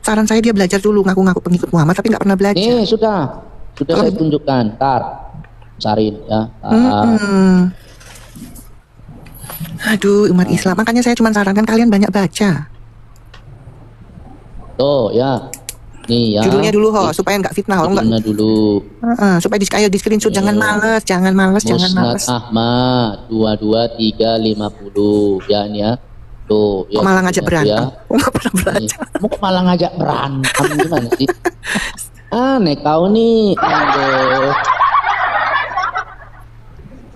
Saran saya dia belajar dulu, ngaku-ngaku pengikut Muhammad tapi nggak pernah belajar. Sudah saya tunjukkan. Tar, sarin ya. Aduh, umat Islam. Makanya saya cuma sarankan kalian banyak baca. Tuh ya. Nih ya. Judulnya dulu supaya nggak fitnah. Judulnya dulu. Supaya di screenshot. Jangan males. Musnad Ahmad 22350 ya ini ya. Tuh, ya, malah ngajak berantem. Ya. Nggak pernah belajar. Kamu kok malah ngajak berantem gimana sih? Aneh kau nih. Aduh.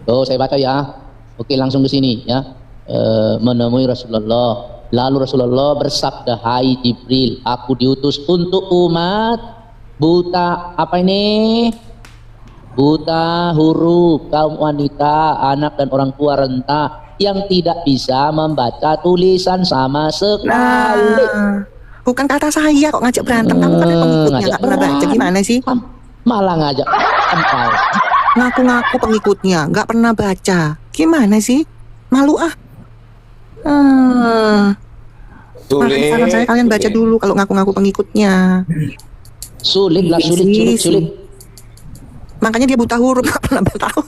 Tuh, saya baca ya. Oke, langsung ke sini ya. Menemui Rasulullah. Lalu Rasulullah bersabda, "Hai Jibril, aku diutus untuk umat buta apa ini? Buta huruf, kaum wanita, anak dan orang tua renta yang tidak bisa membaca tulisan sama sekali." Bukan kata saya kok ngajak berantem. Kamu kan pengikutnya nggak pernah baca, gimana sih? Malah ngajak berantem. Ngaku-ngaku pengikutnya nggak pernah baca, gimana sih? Malu ah. Makanya saran saya kalian baca dulu kalau ngaku-ngaku pengikutnya. Sulit. Makanya dia buta huruf, nggak pernah tahu.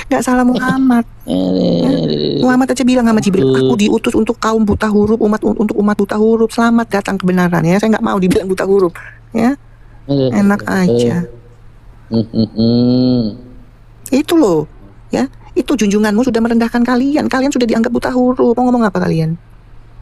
Nggak salah Muhammad. Muhammad aja bilang sama Jibril, aku diutus untuk kaum buta huruf, untuk umat buta huruf. Selamat datang kebenaran ya. Saya nggak mau dibilang buta huruf, ya. Enak aja. Itu loh, ya. Itu junjunganmu sudah merendahkan kalian. Kalian sudah dianggap buta huruf. Mau ngomong apa kalian?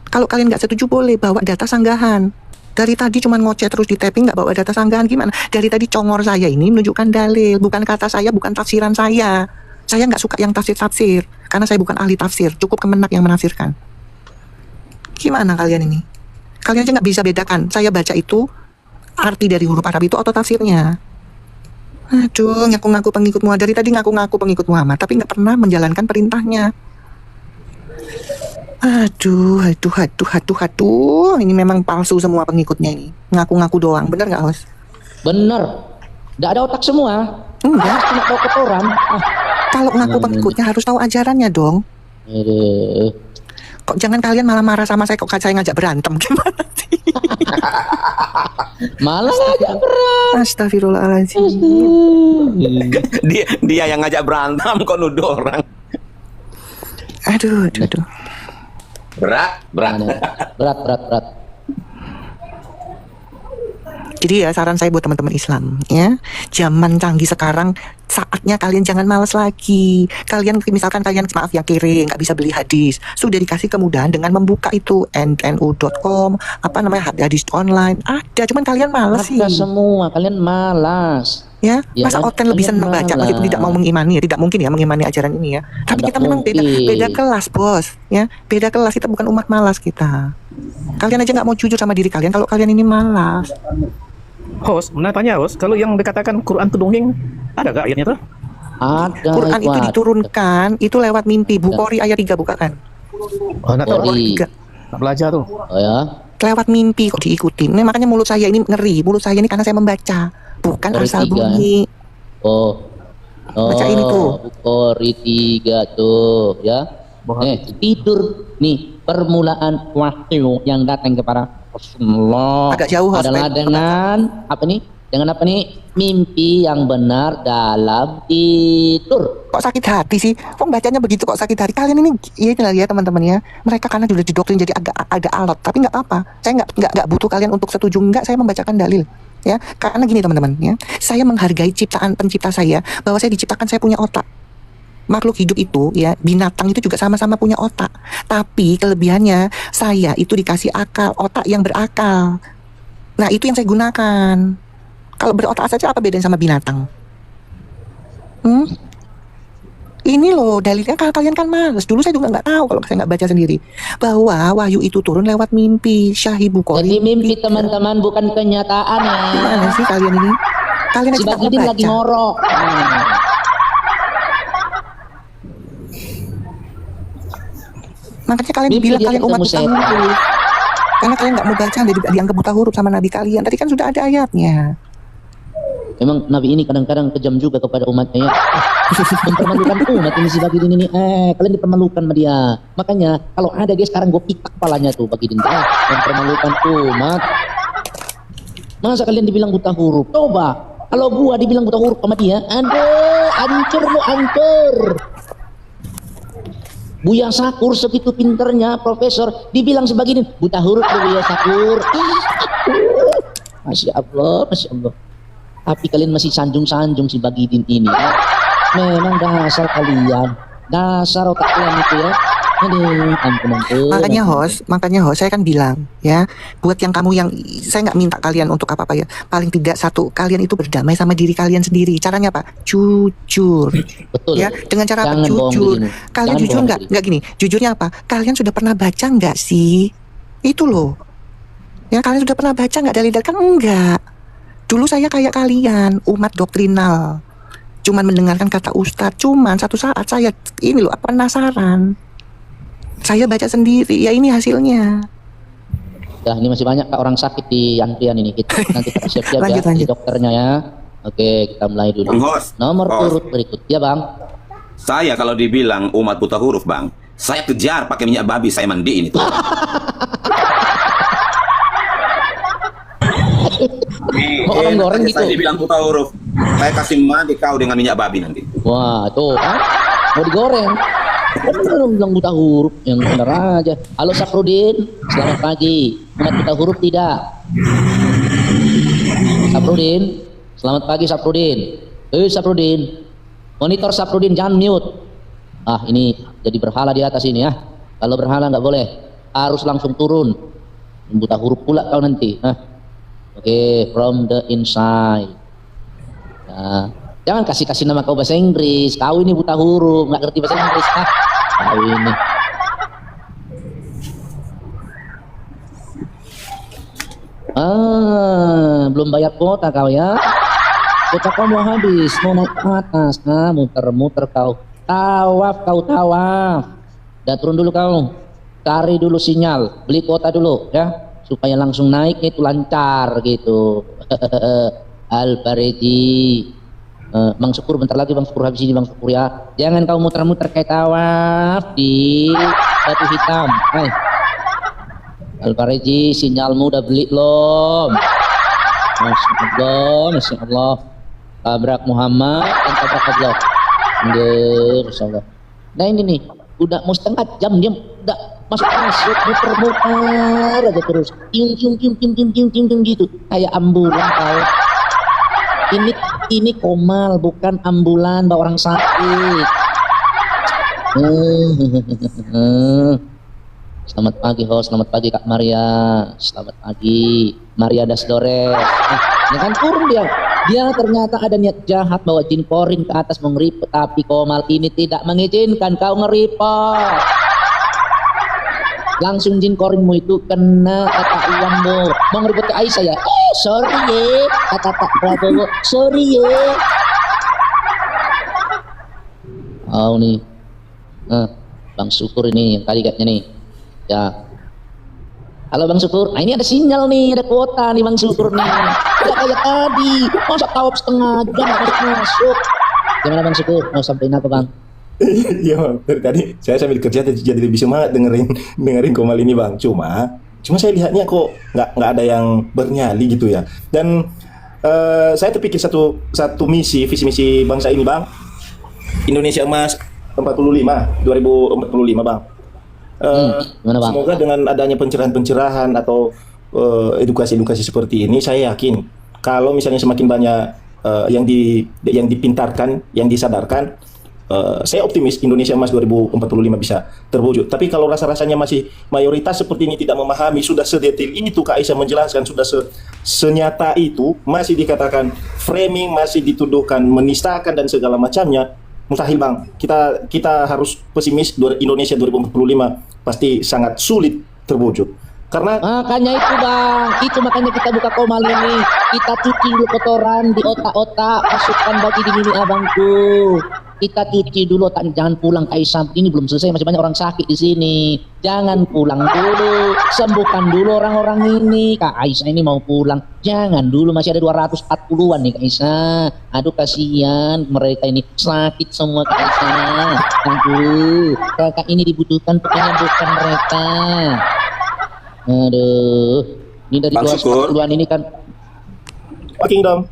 Kalau kalian nggak setuju boleh bawa data sanggahan. Dari tadi cuma ngoceh terus di tapping, nggak bawa data sanggahan gimana? Dari tadi congor saya ini menunjukkan dalil, bukan kata saya, bukan tafsiran saya. Saya nggak suka yang tafsir-tafsir, karena saya bukan ahli tafsir, cukup Kemenak yang menafsirkan. Gimana kalian ini? Kalian aja nggak bisa bedakan, saya baca itu, arti dari huruf Arab itu atau tafsirnya. Aduh, ngaku-ngaku pengikut Muhammad. Dari tadi ngaku-ngaku pengikut Muhammad, tapi nggak pernah menjalankan perintahnya. Aduh. Ini memang palsu semua pengikutnya ini. Ngaku-ngaku doang, bener nggak, Hos? Bener. Nggak ada otak semua. Enggak. Cuma tahu kotoran. Kalau ngaku pengikutnya harus tahu ajarannya dong. Kok jangan kalian malah marah sama saya, kok saya ngajak berantem, gimana sih? Malah ngajak berantem. Astagfirullahaladzim. Dia yang ngajak berantem kok nuduh orang. Aduh. Berat. Jadi ya saran saya buat teman-teman Islam ya, zaman canggih sekarang saatnya kalian jangan malas lagi. Kalian misalkan kalian maaf ya kere nggak bisa beli hadis, sudah dikasih kemudahan dengan membuka itu nu.com hadis online ada, cuman kalian malas sih. Ada semua, kalian malas. Ya, Ya masa kan? Oten lebih senang Kalian baca meskipun malas. tidak mau mengimani, tidak mungkin ya mengimani ajaran ini ya. Tapi Tidak kita memang mungkin. beda kelas, Bos. Ya, beda kelas, kita bukan umat malas kita. Kalian aja nggak mau jujur sama diri kalian kalau kalian ini malas. Host, tanya host, kalau yang dikatakan Quran itu dongeng, ada gak ayatnya tuh? Ada. Quran itu diturunkan itu lewat mimpi. Bukhari ayat 3 bukan? Oh, nggak tahu. Bukhari. Nggak belajar tuh. Oh ya. Lewat mimpi kok diikutin. Nah, makanya mulut saya ini ngeri. Mulut saya ini karena saya membaca, bukan Bukhari asal 3. bunyi. Oh. Baca ini tuh. Bukhari 3 tuh ya. Tidur nih permulaan wahyu yang datang kepada Rasulullah Agak jauh, Host. adalah dengan apa nih? Dengan apa nih? Mimpi yang benar dalam tidur. Kok sakit hati sih? Kok bacanya begitu kok sakit hati? Kalian ini inilah ya teman-teman ya. Mereka karena sudah didoktrin jadi agak alot, tapi nggak apa-apa. Saya nggak butuh kalian untuk setuju, nggak. Saya membacakan dalil. Ya, karena gini teman-teman ya. Saya menghargai ciptaan pencipta saya, bahwa saya diciptakan saya punya otak. Makhluk hidup itu ya, binatang itu juga sama-sama punya otak. Tapi kelebihannya saya itu dikasih akal, otak yang berakal. Nah, itu yang saya gunakan. Kalau berotak saja apa bedanya sama binatang? Ini loh dalilnya, kalian kan males. Dulu saya juga nggak tahu kalau saya nggak baca sendiri bahwa wahyu itu turun lewat mimpi. Syahih Bukhari. Jadi mimpi teman-teman bukan kenyataan ya. Gimana sih kalian ini? Kalian Si aja nggak Bagidin mau lagi baca. ngorok. Makanya kalian Mimpi bilang dia kalian umat ketemu buta setan. huruf. Karena kalian nggak mau baca, jadi dianggap buta huruf sama nabi kalian. Tadi kan sudah ada ayatnya. Memang Nabi ini kadang-kadang kejam juga kepada umatnya ya. Mempermalukan umat ini si Bagidin ini. Kalian dipermalukan sama dia. Makanya kalau ada dia sekarang gue pitak kepalanya tuh Bagidin. Mempermalukan umat. Masa kalian dibilang buta huruf? Coba kalau gua dibilang buta huruf sama dia, aduh, hancur lu hancur. Buya Sakur segitu pinternya profesor dibilang sebagainya buta huruf lu Buya Sakur. Masya Allah, Masya Allah. Tapi kalian masih sanjung-sanjung si Bagidin ini ya. Memang dasar kalian, dasar otak kalian itu ya. Aduh, ampun. Makanya host, saya kan bilang ya, buat yang kamu yang saya nggak minta kalian untuk apa-apa ya. Paling tidak satu, kalian itu berdamai sama diri kalian sendiri. Caranya apa? Jujur. Betul. Ya, dengan cara apa? Jangan bohong Jujur. diri. Kalian Jangan jujur bohong nggak? diri. Nggak gini. Jujurnya apa? Kalian sudah pernah baca nggak sih? Itu loh. Ya, kalian sudah pernah baca nggak dalil-dalil? Kan enggak. Dulu saya kayak kalian, umat doktrinal. Cuman mendengarkan kata ustadz. Cuman satu saat saya ini loh penasaran. Saya baca sendiri, ya ini hasilnya. Ya, ini masih banyak Kak, orang sakit di antrian ini. Kita nanti kita siap-siap ya Lanjut. di dokternya ya. Oke, kita mulai dulu. Bang Hos. Nomor Hos. urut berikut. Ya, Bang. Saya kalau dibilang umat buta huruf, Bang, saya kejar pakai minyak babi, saya mandiin itu. Kok orang goreng gitu? Saya dibilang buta huruf. Saya kasih mandi kau dengan minyak babi nanti. Wah, tuh kan? Mau digoreng. Belum bilang buta huruf, yang benar aja. Halo Saprudin, selamat pagi. Umat buta huruf tidak? Saprudin, selamat pagi Saprudin. Saprudin, monitor Saprudin, jangan mute. Ah, ini jadi berhala di atas ini ya. Kalau berhala nggak boleh, harus langsung turun. Buta huruf pula kau nanti. Oke, from the inside. Nah, jangan kasih nama kau bahasa Inggris. Kau ini buta huruf, nggak ngerti bahasa Inggris. Kau ini. Belum bayar kuota kau ya. Kuota kau mau habis, mau naik ke atas. Muter-muter kau. Tawaf kau, tawaf. Dan turun dulu kau. Cari dulu sinyal, beli kuota dulu ya, supaya langsung naik itu lancar gitu. Al-Fareji. Bang Syukur bentar lagi, Bang Syukur habis ini, Bang Syukur ya. Jangan kau muter-muter kayak tawaf di batu hitam. Hai. Al-Fareji, sinyalmu udah beli belum? Masya Allah, Masya Allah. Tabrak Muhammad dan tabrak Allah. Masya Allah. Nah ini nih, udah mau setengah jam dia udah masuk muter-muter aja terus. Cium gitu. Kayak ambulan kau. Ini komal, bukan ambulan bawa orang sakit. Selamat pagi host, selamat pagi Kak Maria, selamat pagi Maria Dasdores. Ini kan turun dia. Dia ternyata ada niat jahat bawa jin korin ke atas mengeriput, tapi komal ini tidak mengizinkan kau ngeripot. Langsung jin korinmu itu kena kata uangmu. Mau ngeriput ke Aisyah ya? Sorry ye, kata Pak Prabowo. Sorry ye. Oh nih, Bang Syukur ini yang tadi katanya nih. Ya. Halo Bang Syukur. Nah ini ada sinyal nih, ada kuota nih Bang Syukur nih. Tidak kayak tadi. Masa tawaf setengah jam nggak masuk. Gimana Bang Syukur? Mau sampein apa Bang? Iya Bang, dari tadi saya sambil kerja jadi lebih semangat dengerin Komal ini Bang. Cuma saya lihatnya kok nggak ada yang bernyali gitu ya. Dan saya terpikir satu visi misi bangsa ini Bang. Indonesia Emas 2045 Bang. Bang? Semoga dengan adanya pencerahan atau edukasi seperti ini, saya yakin kalau misalnya semakin banyak yang dipintarkan, yang disadarkan, saya optimis Indonesia Emas 2045 bisa terwujud. Tapi kalau rasa-rasanya masih mayoritas seperti ini tidak memahami, sudah sedetil itu Kak Aisyah menjelaskan, sudah senyata itu, masih dikatakan framing, masih dituduhkan menistakan dan segala macamnya, mustahil Bang. Kita harus pesimis. Indonesia 2045 pasti sangat sulit terwujud. Karena makanya itu Bang, itu makanya kita buka Komal ini. Kita cuci dulu kotoran di otak-otak, masukkan bagi di mini abangku. Kita cuci dulu otak, jangan pulang Aisyah. Ini belum selesai, masih banyak orang sakit di sini. Jangan pulang dulu, sembuhkan dulu orang-orang ini. Kak Aisyah ini mau pulang, jangan dulu, masih ada 240-an nih Kak Aisyah. Aduh kasihan mereka ini, sakit semua Kak Aisyah. Aduh, kakak ini dibutuhkan untuk menyembuhkan mereka. Aduh, ini dari 240-an ini kan. Oke dong.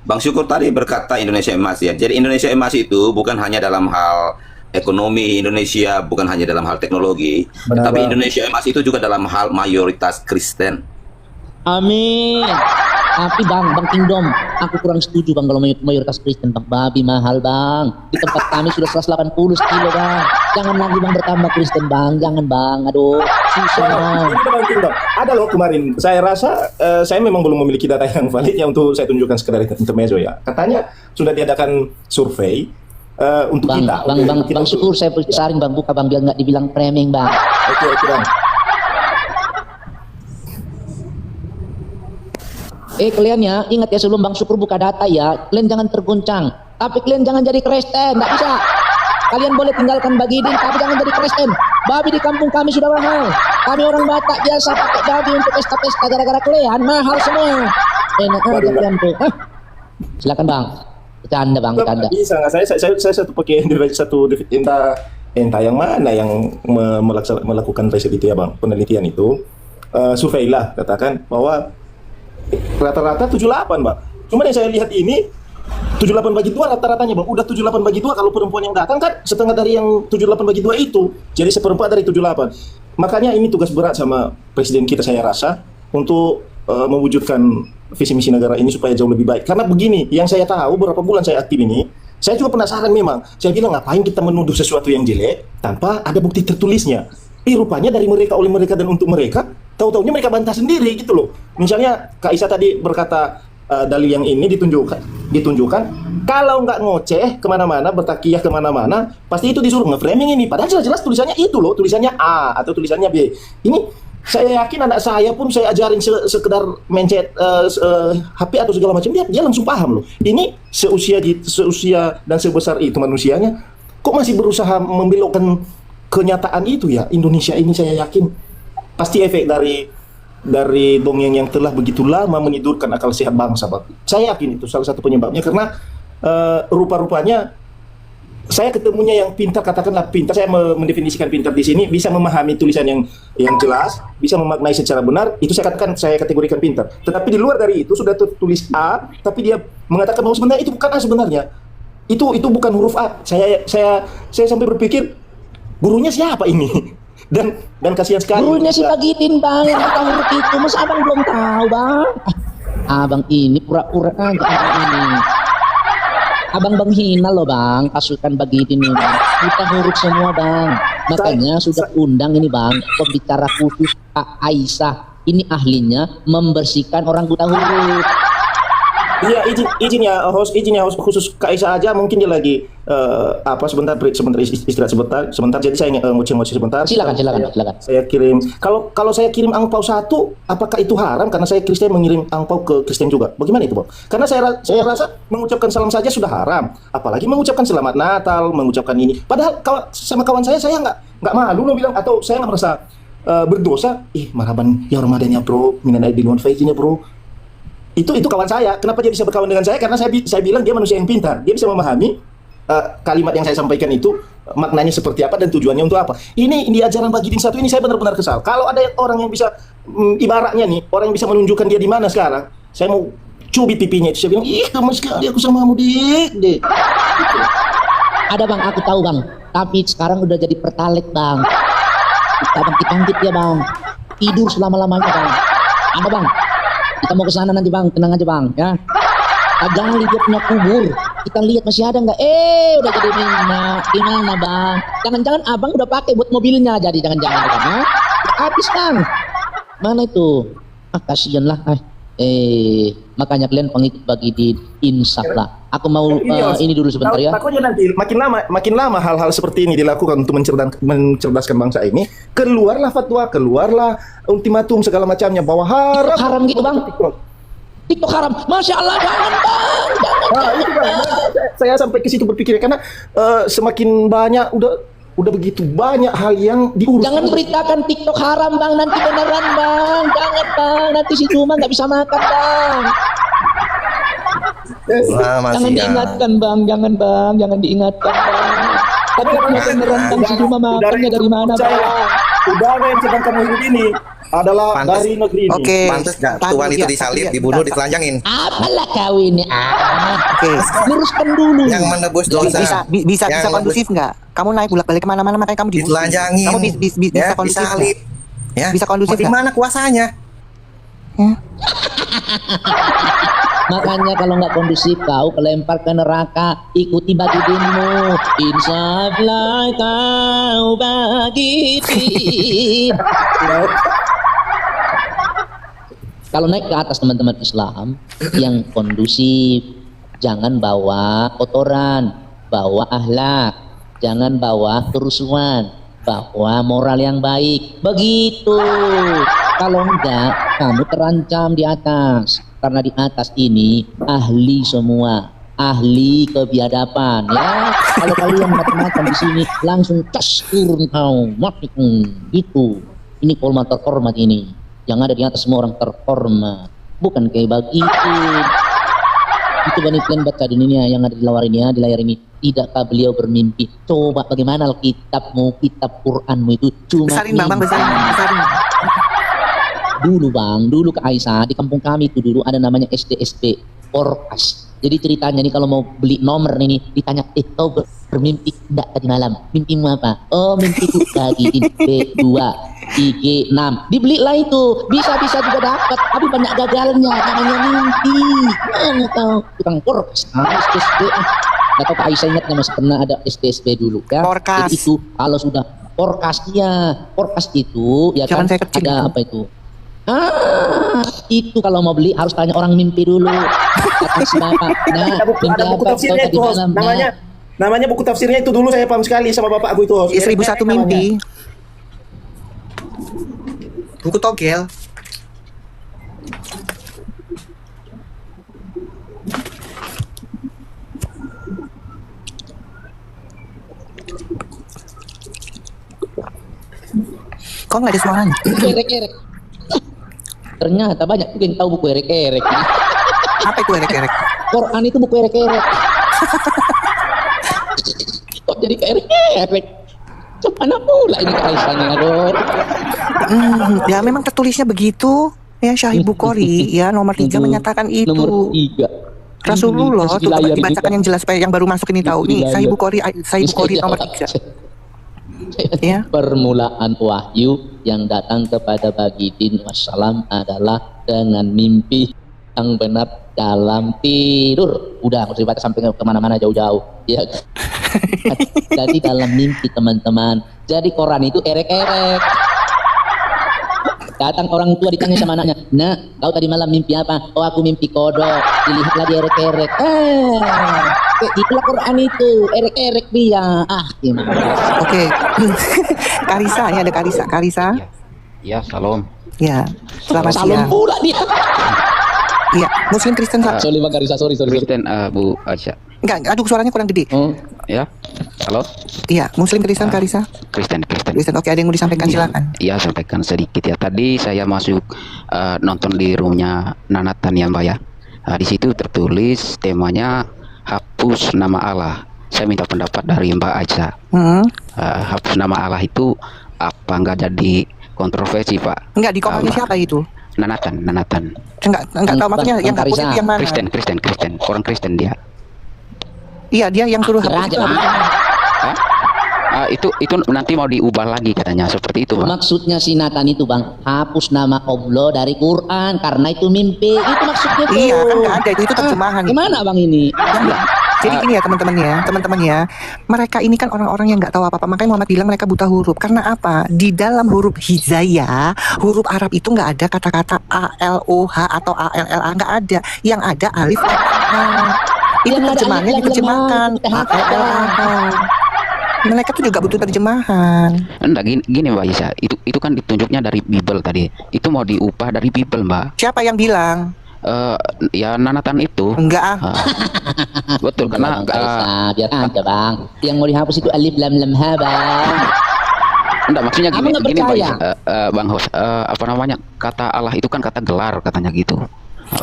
Bang Syukur tadi berkata Indonesia Emas ya. Jadi Indonesia Emas itu bukan hanya dalam hal ekonomi Indonesia, bukan hanya dalam hal teknologi, tapi Indonesia Emas itu juga dalam hal mayoritas Kristen. Amin. Tapi Bang Kingdom, aku kurang setuju Bang kalau mayoritas Kristen Bang. Babi mahal Bang. Di tempat kami sudah 180 kilo Bang. Jangan lagi Bang bertambah Kristen Bang. Jangan Bang. Aduh, susah Bang. Ada loh kemarin. Saya rasa saya memang belum memiliki data yang validnya untuk saya tunjukkan sekedar intermezzo ya. Katanya sudah diadakan survei untuk Bang, kita. Bang Syukur saya saring Bang buka Bang biar nggak dibilang framing Bang. Oke Bang. Kalian ya, ingat ya sebelum Bang Syukur buka data ya, kalian jangan terguncang. Tapi kalian jangan jadi Kristen, nggak bisa. Kalian boleh tinggalkan Bagidin, tapi jangan jadi Kristen. Babi di kampung kami sudah mahal. Kami orang Batak biasa pakai babi untuk pesta-pesta, gara-gara kalian mahal semua. Enak aja kalian tuh. Silakan Bang, bercanda Bang, bercanda. Bisa nggak? Saya satu pakai entah yang mana yang melakukan riset itu ya Bang, penelitian itu, survei lah katakan bahwa rata-rata 78 Bang. Cuma yang saya lihat ini 78 bagi 2 rata-ratanya bang, udah 78 bagi 2 kalau perempuan yang datang kan setengah dari yang 78 bagi 2 itu, jadi seperempat dari 78. Makanya ini tugas berat sama presiden kita saya rasa untuk mewujudkan visi misi negara ini supaya jauh lebih baik. Karena begini, yang saya tahu beberapa bulan saya aktif ini, saya juga penasaran memang. Saya bilang ngapain kita menuduh sesuatu yang jelek tanpa ada bukti tertulisnya. Rupanya dari mereka, oleh mereka dan untuk mereka, tahu-taunya mereka bantah sendiri gitu loh. Misalnya Kak Isa tadi berkata dalil yang ini ditunjukkan kalau nggak ngoceh kemana-mana, bertakiyah kemana-mana, pasti itu disuruh nge-framing ini. Padahal jelas-jelas tulisannya itu loh, tulisannya A atau tulisannya B. Ini saya yakin anak saya pun saya ajarin sekedar mencet HP atau segala macam, dia langsung paham loh. Ini seusia dan sebesar itu manusianya, kok masih berusaha membelokkan kenyataan itu ya. Indonesia ini saya yakin pasti efek dari dongeng yang telah begitu lama menidurkan akal sehat bangsa, Pak. Saya yakin itu salah satu penyebabnya, karena rupa-rupanya saya ketemunya yang pintar, katakanlah pintar, saya mendefinisikan pintar di sini, bisa memahami tulisan yang jelas, bisa memaknai secara benar, itu saya katakan, saya kategorikan pintar. Tetapi di luar dari itu sudah tertulis A, tapi dia mengatakan bahwa sebenarnya itu bukan A sebenarnya. Itu bukan huruf A. Saya sampai berpikir gurunya siapa ini? Dan kasihan sekali. Gurunya si Bagidin bang, yang tahu huruf itu, masa abang belum tahu bang? Abang ini pura-pura aja abang ini. Abang hina loh bang, pasukan Bagidin ini. Kita huruf semua bang. Makanya sudah undang ini bang, pembicara khusus Kak Aisyah. Ini ahlinya membersihkan orang buta huruf. Iya, izin ya host khusus Kak Aisyah aja, mungkin dia lagi sebentar istirahat sebentar, jadi saya ngoceh sebentar. Silakan. Saya kirim, kalau saya kirim angpau 1, apakah itu haram karena saya Kristen mengirim angpau ke Kristen juga? Bagaimana itu, Bang? Karena saya rasa mengucapkan salam saja sudah haram, apalagi mengucapkan selamat Natal, mengucapkan ini. Padahal sama kawan saya nggak malu loh bilang, atau saya nggak merasa berdosa. Marhaban ya Ramadan ya bro, minan aidin wal faizin ya bro. Itu kawan saya. Kenapa dia bisa berkawan dengan saya? Karena saya bilang dia manusia yang pintar. Dia bisa memahami kalimat yang saya sampaikan itu maknanya seperti apa dan tujuannya untuk apa. Ini di ajaran Bagidin 1 ini saya benar-benar kesal. Kalau ada orang yang bisa ibaratnya nih, orang yang bisa menunjukkan dia di mana sekarang, saya mau cubit pipinya itu. Saya bilang, gemes sekali aku sama kamu dek. Gitu. Ada bang, aku tahu bang. Tapi sekarang udah jadi pertalite bang. Kita bangkit ya bang. Tidur selama-lamanya bang. Ada bang. Kita mau ke sana nanti bang, tenang aja bang ya. Jangan lihat dia punya kubur. Kita lihat masih ada nggak? Udah jadi minyak. Gimana bang? Jangan-jangan abang udah pakai buat mobilnya, jadi jangan-jangan bang. Ya? Habis bang. Mana itu? Kasihan lah. Makanya kalian pengikut Bagidin, insaf lah. Aku mau ini dulu sebentar ya. Takutnya nanti makin lama hal-hal seperti ini dilakukan untuk mencerdaskan bangsa ini. Keluarlah fatwa, keluarlah ultimatum segala macamnya bahwa haram gitu bang. TikTok haram, masya Allah, jangan bang. Itu bang. Saya sampai ke situ berpikir karena semakin banyak udah begitu banyak hal yang diurus. Jangan beritakan TikTok haram bang, nanti beneran bang. Jangan bang, nanti si Cuma nggak bisa makan bang. Jangan diingatkan bang, jangan diingatkan bang. Tapi beneran bang, si Cuma makannya dari mana bang? Udara yang sedang kamu hidup ini adalah dari negeri ini. Oke. Pantes gak Tuhan itu disalib, dibunuh, ditelanjangin? Apalah kau ini? Oke. Luruskan dulu. Yang menebus dosa. Bisa kondusif nggak? Kamu naik bolak-balik kemana-mana, makanya kamu ditelanjangin. Kamu bisa kondusif. Disalib. Ya. Bisa kondusif. Di mana kuasanya? Ya. Makanya kalau nggak kondusif kau kelempar ke neraka, ikuti Bagidinmu. Insaflah kau Bagidin. Kalau naik ke atas teman-teman Islam yang kondusif, jangan bawa kotoran, bawa akhlak, jangan bawa kerusuhan, bawa moral yang baik. Begitu. Kalau enggak, kamu terancam di atas. Karena di atas ini ahli semua, ahli kebiadaban ya. Kalau kalian macam-macam di sini langsung cas turun kau mati gitu. Ini kolma terhormat ini. Yang ada di atas semua orang terhormat, bukan kayak Bagidin. Itu banyak kalian baca di ini yang ada di layar ini. Tidakkah beliau bermimpi? Coba bagaimana kitabmu, kitab Quranmu itu cuma besarin bang, besarin. Dulu bang, dulu ke Aisyah di kampung kami itu dulu ada namanya SDSP Orkas. Jadi ceritanya nih kalau mau beli nomor nih ditanya, kau bermimpi enggak tadi malam? Mimpimu apa? Oh, mimpiku bagiin B2, IG 6. Dibelilah itu. Bisa juga dapat, tapi banyak gagalnya. Namanya mimpi. Mana tahu tukang porkas, STSB. Nggak tahu Kak Aisyah ingatnya masih pernah ada STSB dulu ya. Porkas. Jadi itu kalau sudah porkas itu ya Jangan kan saya kecil ada itu. apa itu? Itu kalau mau beli harus tanya orang mimpi dulu. Kata si bapak, nah, mimpi Ada buku apa kau tafsirnya tadi itu, host. malam? Nah, Namanya buku tafsirnya itu dulu saya paham sekali sama bapak aku itu, host. 1001 mimpi. Buku togel. Kok nggak ada suaranya? erek-erek. Ternyata banyak juga yang tahu buku erek-erek. Apa itu erek-erek? Quran itu buku erek-erek. Kok jadi erek-erek? Mana pula ini Aisyahnya, aduh. Ya memang tertulisnya begitu. Ya Sahih Bukhari ya nomor 3 menyatakan itu. Nomor 3. Rasulullah tuh bacakan yang jelas supaya yang baru masuk ini tahu nih Sahih Bukhari nomor 3. Ya. Permulaan wahyu yang datang kepada Bagidin wassalam adalah dengan mimpi yang benar dalam tidur. Udah nggak usah dibaca sampai kemana-mana jauh-jauh ya. Jadi dalam mimpi teman-teman. Jadi Quran itu erek-erek. Datang orang tua ditanya sama anaknya, nah kau tadi malam mimpi apa? Oh aku mimpi kodok. Dilihatlah dia erek-erek. Itulah Quran itu erek-erek dia. Gimana? Oke. Karisa ya ada Karisa. Ya, salam. Ya, selamat Salam siang. pula dia. Iya, Muslim Kristen. Sorry Bang Karisa, sorry. Kristen, Bu Aisyah. Enggak, aduh suaranya kurang gede. Ya, halo. Iya, Muslim Kristen Karisa. Kristen. Oke, ada yang mau disampaikan silakan. Iya, sampaikan sedikit ya. Tadi saya masuk nonton di roomnya Nanatan ya Mbak ya. Di situ tertulis temanya hapus nama Allah. Saya minta pendapat dari Mbak Aisyah. Hapus nama Allah itu apa enggak jadi kontroversi Pak? Enggak, di komennya siapa itu? Nanatan. Enggak tahu maksudnya yang hapus itu yang mana? Kristen. Orang Kristen dia. Iya, dia yang suruh hapus itu. Itu nanti mau diubah lagi katanya seperti itu Bang. Maksudnya si Nathan itu Bang, hapus nama Allah dari Quran karena itu mimpi. Itu maksudnya tuh. Iya, kan enggak ada itu terjemahan. Gimana Bang ini? Jadi gini ya teman-teman ya, mereka ini kan orang-orang yang nggak tahu apa-apa, makanya Muhammad bilang mereka buta huruf. Karena apa? Di dalam huruf hijaya, huruf Arab itu nggak ada kata-kata ALOH atau ALLA, nggak ada. Yang ada alif dan ha. Itu terjemahannya diterjemahkan ALLA. Mereka tuh juga butuh terjemahan. Enggak gini Mbak Aisyah, itu kan ditunjuknya dari Bible tadi. Itu mau diubah dari Bible Mbak. Siapa yang bilang? Ya Nanatan itu. Enggak. Betul karena biar aja Bang. Yang mau dihapus itu alif lam lam ha Bang. Enggak maksudnya gini Mbak percaya? Bang Host, apa namanya? Kata Allah itu kan kata gelar katanya gitu.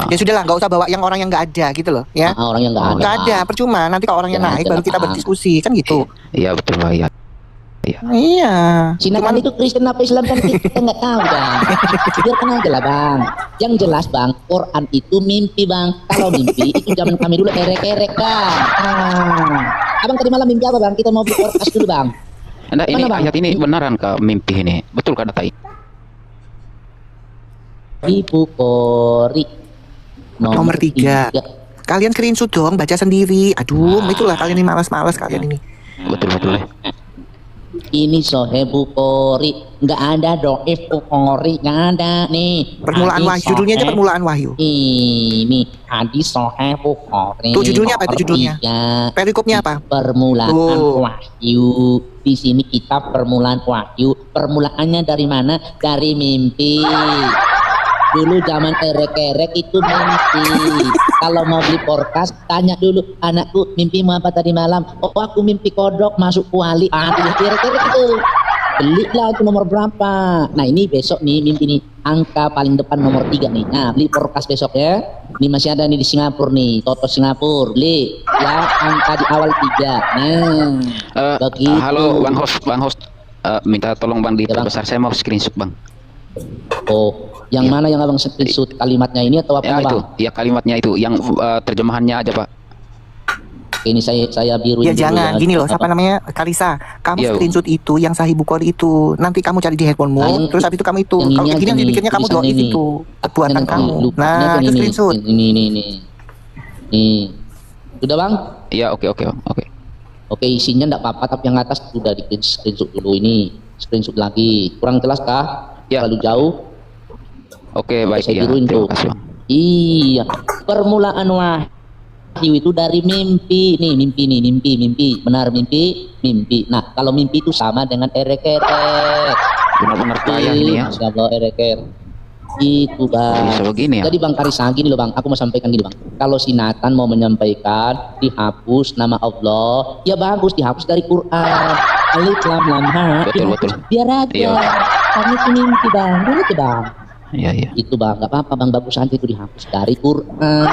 Ya sudahlah, nggak usah bawa yang orang yang nggak ada gitu loh ya. Orang yang nggak ada. Nggak ada, percuma. Nanti kalau orangnya naik baru kita berdiskusi kan gitu. Iya betul Mbak ya. Iya. Cuman itu Kristen apa Islam kan kita nggak tahu Bang. Biarkan aja lah Bang. Yang jelas Bang, Quran itu mimpi Bang. Kalau mimpi itu zaman kami dulu erek-erek Bang. Abang tadi malam mimpi apa Bang? Kita mau beli podcast dulu Bang. Enggak, ini ayat ini beneran ke mimpi ini. Betul kata Tai. Ibu Kori nomor 3. Kalian screenshot dong, baca sendiri. Aduh, itulah kalian ini malas-malas kalian ini. Betul. Ini Sahih Bukhari, nggak ada Dhaif Bukhari, nggak ada nih. Permulaan wahyu, judulnya aja permulaan wahyu. Ini hadis Sahih Bukhari. Tuh judulnya apa itu judulnya? Perikopnya apa? Permulaan wahyu. Di sini kitab permulaan wahyu. Permulaannya dari mana? Dari mimpi. Dulu zaman erek-erek itu mimpi. Kalau mau beli porkas, tanya dulu, anakku mimpimu apa tadi malam? Oh aku mimpi kodok masuk kuali. Erek-erek itu. Belilah itu nomor berapa? Nah ini besok nih mimpi nih. Angka paling depan nomor 3 nih. Nah beli porkas besok ya. Ini masih ada nih di Singapura nih. Toto Singapura. Beli ya angka di awal 3. Nah begitu. Halo Bang Host. Minta tolong Bang diperbesar, saya mau screenshot Bang. Oh, yang mana yang abang screenshot, kalimatnya ini atau apa Ya bang? itu, ya kalimatnya itu, yang terjemahannya aja Pak. Ini saya biru. Ya jangan, gini loh, siapa namanya, Kalisa, kamu Iya, Bu. screenshot itu yang Sahih Bukhari itu, nanti kamu cari di handphonemu, Nah, yang- terus habis itu kamu itu, yang ini kalau aja gini nanti nih, pikirnya kamu tulisan doain ini. itu, buatan Yang kamu. lupanya Nah, kan itu ini, screenshot. ini. Nih, sudah bang? Ya oke. Oke, isinya enggak apa-apa, tapi yang atas sudah di screenshot dulu ini. Screenshot lagi. Kurang jelas kah? Ya. Terlalu jauh? Oke, baik saya ya. biruin Terima tuh. kasih Bang. Iya, permulaan wahyu itu dari mimpi. Nih, mimpi. Benar mimpi. Nah, kalau mimpi itu sama dengan erek-erek. Benar-benar payah ini ya. Masya Allah, erek-erek. Itu bang. Bisa begini ya? Jadi bang Karisa, gini loh bang, aku mau sampaikan gini bang. Kalau si Nathan mau menyampaikan dihapus nama Allah, ya bagus dihapus dari Quran. Alif lam lam ha. Betul. Biar aja. Iya. Kami itu mimpi bang, gitu bang. Iya. Itu bang, nggak apa-apa bang, bagus aja itu dihapus dari Quran.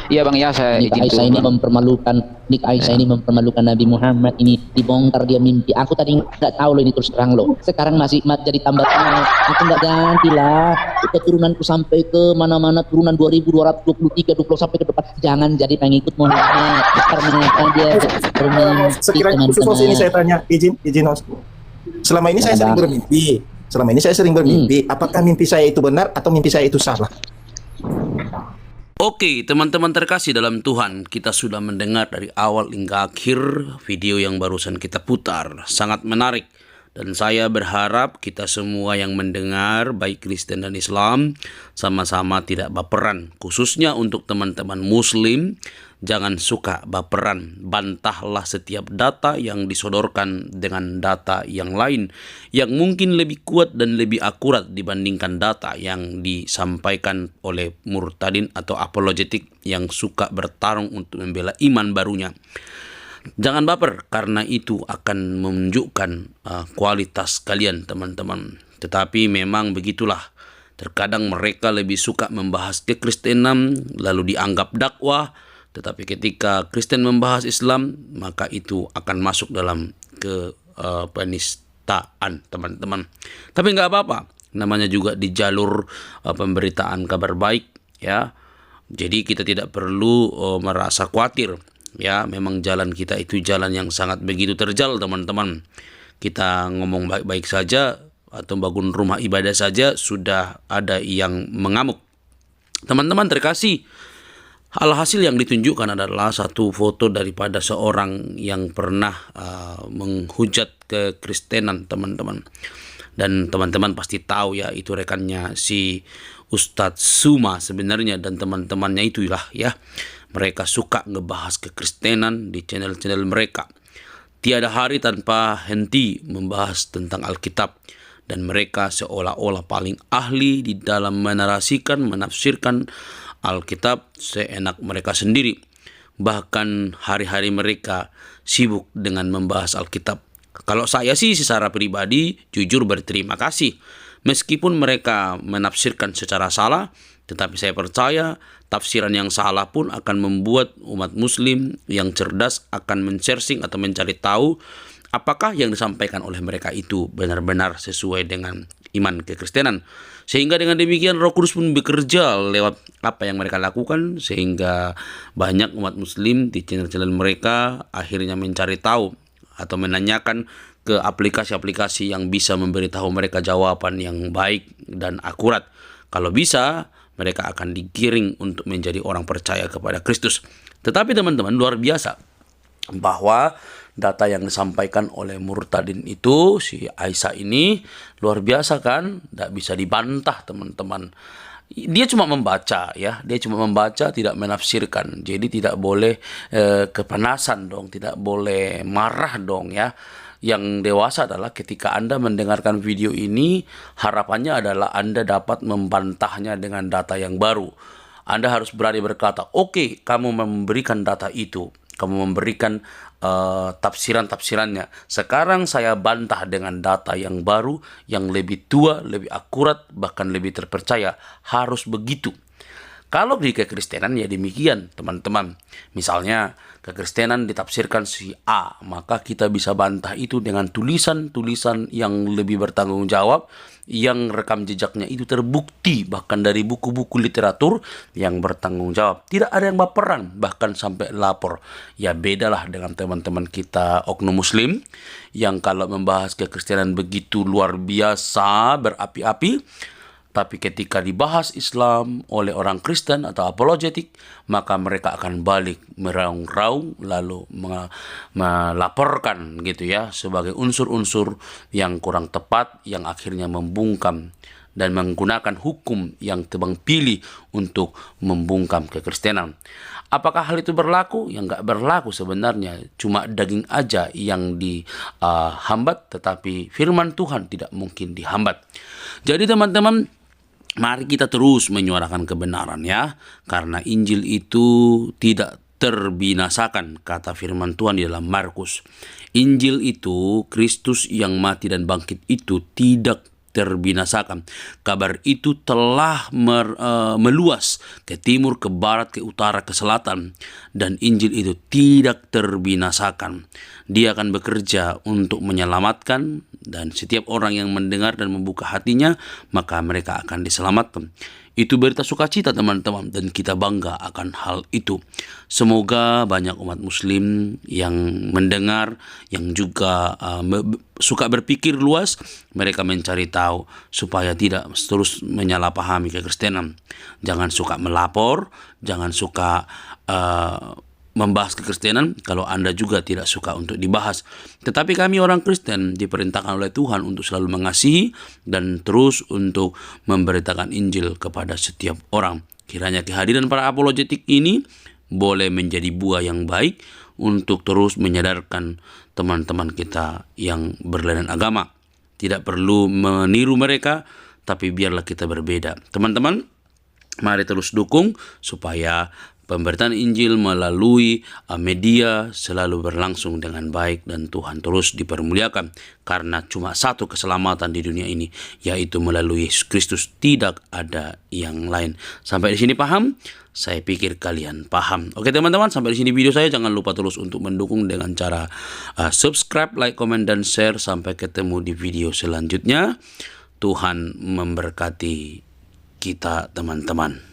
Iya Bang ya, saya Nik izin Aisyah ini mempermalukan, Nabi Muhammad ini, dibongkar dia mimpi. Aku tadi nggak tahu loh ini, terus terang loh. Sekarang masih jadi tambah tenang. Aku nggak ganti lah. Keturunanku sampai ke mana-mana, turunan 2223, 20 sampai ke depan. Jangan jadi pengikut Muhammad. Karena apa dia bermimpi, Sekiranya khusus Os ini saya tanya, izin Os. Selama ini saya sering bermimpi. Apakah mimpi saya itu benar atau mimpi saya itu salah? Oke, teman-teman terkasih dalam Tuhan, kita sudah mendengar dari awal hingga akhir video yang barusan kita putar. Sangat menarik. Dan saya berharap kita semua yang mendengar, baik Kristen dan Islam, sama-sama tidak baperan. Khususnya untuk teman-teman Muslim, jangan suka baperan. Bantahlah setiap data yang disodorkan dengan data yang lain, yang mungkin lebih kuat dan lebih akurat dibandingkan data yang disampaikan oleh murtadin atau apologetik yang suka bertarung untuk membela iman barunya. Jangan baper, karena itu akan menunjukkan kualitas kalian teman-teman. Tetapi memang begitulah. Terkadang mereka lebih suka membahas kekristenan lalu dianggap dakwah. Tetapi ketika Kristen membahas Islam, maka itu akan masuk dalam penistaan teman-teman. Tapi nggak apa-apa. Namanya juga di jalur pemberitaan kabar baik ya. Jadi kita tidak perlu merasa khawatir. Ya, memang jalan kita itu jalan yang sangat begitu terjal teman-teman. Kita ngomong baik-baik saja atau bangun rumah ibadah saja sudah ada yang mengamuk. Teman-teman terkasih, alhasil yang ditunjukkan adalah satu foto daripada seorang yang pernah menghujat kekristenan teman-teman. Dan teman-teman pasti tahu ya, itu rekannya si Ustadz Suma sebenarnya, dan teman-temannya itulah ya. Mereka suka ngebahas kekristenan di channel-channel mereka. Tiada hari tanpa henti membahas tentang Alkitab. Dan mereka seolah-olah paling ahli di dalam menarasikan, menafsirkan Alkitab seenak mereka sendiri. Bahkan hari-hari mereka sibuk dengan membahas Alkitab. Kalau saya sih secara pribadi jujur berterima kasih. Meskipun mereka menafsirkan secara salah, tetapi saya percaya tafsiran yang salah pun akan membuat umat muslim yang cerdas akan men-searching atau mencari tahu apakah yang disampaikan oleh mereka itu benar-benar sesuai dengan iman kekristenan. Sehingga dengan demikian Roh Kudus pun bekerja lewat apa yang mereka lakukan, sehingga banyak umat muslim di channel-channel mereka akhirnya mencari tahu atau menanyakan ke aplikasi-aplikasi yang bisa memberitahu mereka jawaban yang baik dan akurat. Kalau bisa, mereka akan digiring untuk menjadi orang percaya kepada Kristus. Tetapi teman-teman, luar biasa bahwa data yang disampaikan oleh murtadin itu, si Aisyah ini, luar biasa kan? Tidak bisa dibantah teman-teman. Dia cuma membaca ya, tidak menafsirkan. Jadi tidak boleh kepanasan dong, tidak boleh marah dong ya. Yang dewasa adalah ketika Anda mendengarkan video ini, harapannya adalah Anda dapat membantahnya dengan data yang baru. Anda harus berani berkata, oke, kamu memberikan data itu, kamu memberikan tafsiran-tafsirannya. Sekarang saya bantah dengan data yang baru, yang lebih tua, lebih akurat, bahkan lebih terpercaya. Harus begitu. Kalau di kekristenan ya demikian teman-teman. Misalnya kekristenan ditafsirkan si A, maka kita bisa bantah itu dengan tulisan-tulisan yang lebih bertanggung jawab, yang rekam jejaknya itu terbukti bahkan dari buku-buku literatur yang bertanggung jawab. Tidak ada yang baperan bahkan sampai lapor. Ya bedalah dengan teman-teman kita oknum muslim yang kalau membahas kekristenan begitu luar biasa berapi-api, tapi ketika dibahas Islam oleh orang Kristen atau apologetik, maka mereka akan balik meraung-raung lalu melaporkan gitu ya sebagai unsur-unsur yang kurang tepat yang akhirnya membungkam dan menggunakan hukum yang tebang pilih untuk membungkam kekristenan. Apakah hal itu berlaku? Yang nggak berlaku sebenarnya. Cuma daging aja yang dihambat, tetapi firman Tuhan tidak mungkin dihambat. Jadi teman-teman, mari kita terus menyuarakan kebenaran ya. Karena Injil itu tidak terbinasakan, kata firman Tuhan di dalam Markus. Injil itu, Kristus yang mati dan bangkit itu tidak terbinasakan. Kabar itu telah meluas ke timur, ke barat, ke utara, ke selatan. Dan Injil itu tidak terbinasakan. Dia akan bekerja untuk menyelamatkan, dan setiap orang yang mendengar dan membuka hatinya, maka mereka akan diselamatkan. Itu berita sukacita teman-teman, dan kita bangga akan hal itu. Semoga banyak umat muslim yang mendengar, yang juga suka berpikir luas, mereka mencari tahu supaya tidak terus menyalahpahami kekristenan. Jangan suka melapor, jangan suka membahas kekristenan kalau Anda juga tidak suka untuk dibahas. Tetapi kami orang Kristen diperintahkan oleh Tuhan untuk selalu mengasihi dan terus untuk memberitakan Injil kepada setiap orang. Kiranya kehadiran para apologetik ini boleh menjadi buah yang baik untuk terus menyadarkan teman-teman kita yang berlainan agama. Tidak perlu meniru mereka, tapi biarlah kita berbeda. Teman-teman, mari terus dukung supaya pemberitaan Injil melalui media selalu berlangsung dengan baik dan Tuhan terus dipermuliakan. Karena cuma satu keselamatan di dunia ini, yaitu melalui Yesus Kristus, tidak ada yang lain. Sampai di sini paham? Saya pikir kalian paham. Oke teman-teman, sampai di sini video saya. Jangan lupa terus untuk mendukung dengan cara subscribe, like, komen, dan share. Sampai ketemu di video selanjutnya. Tuhan memberkati kita teman-teman.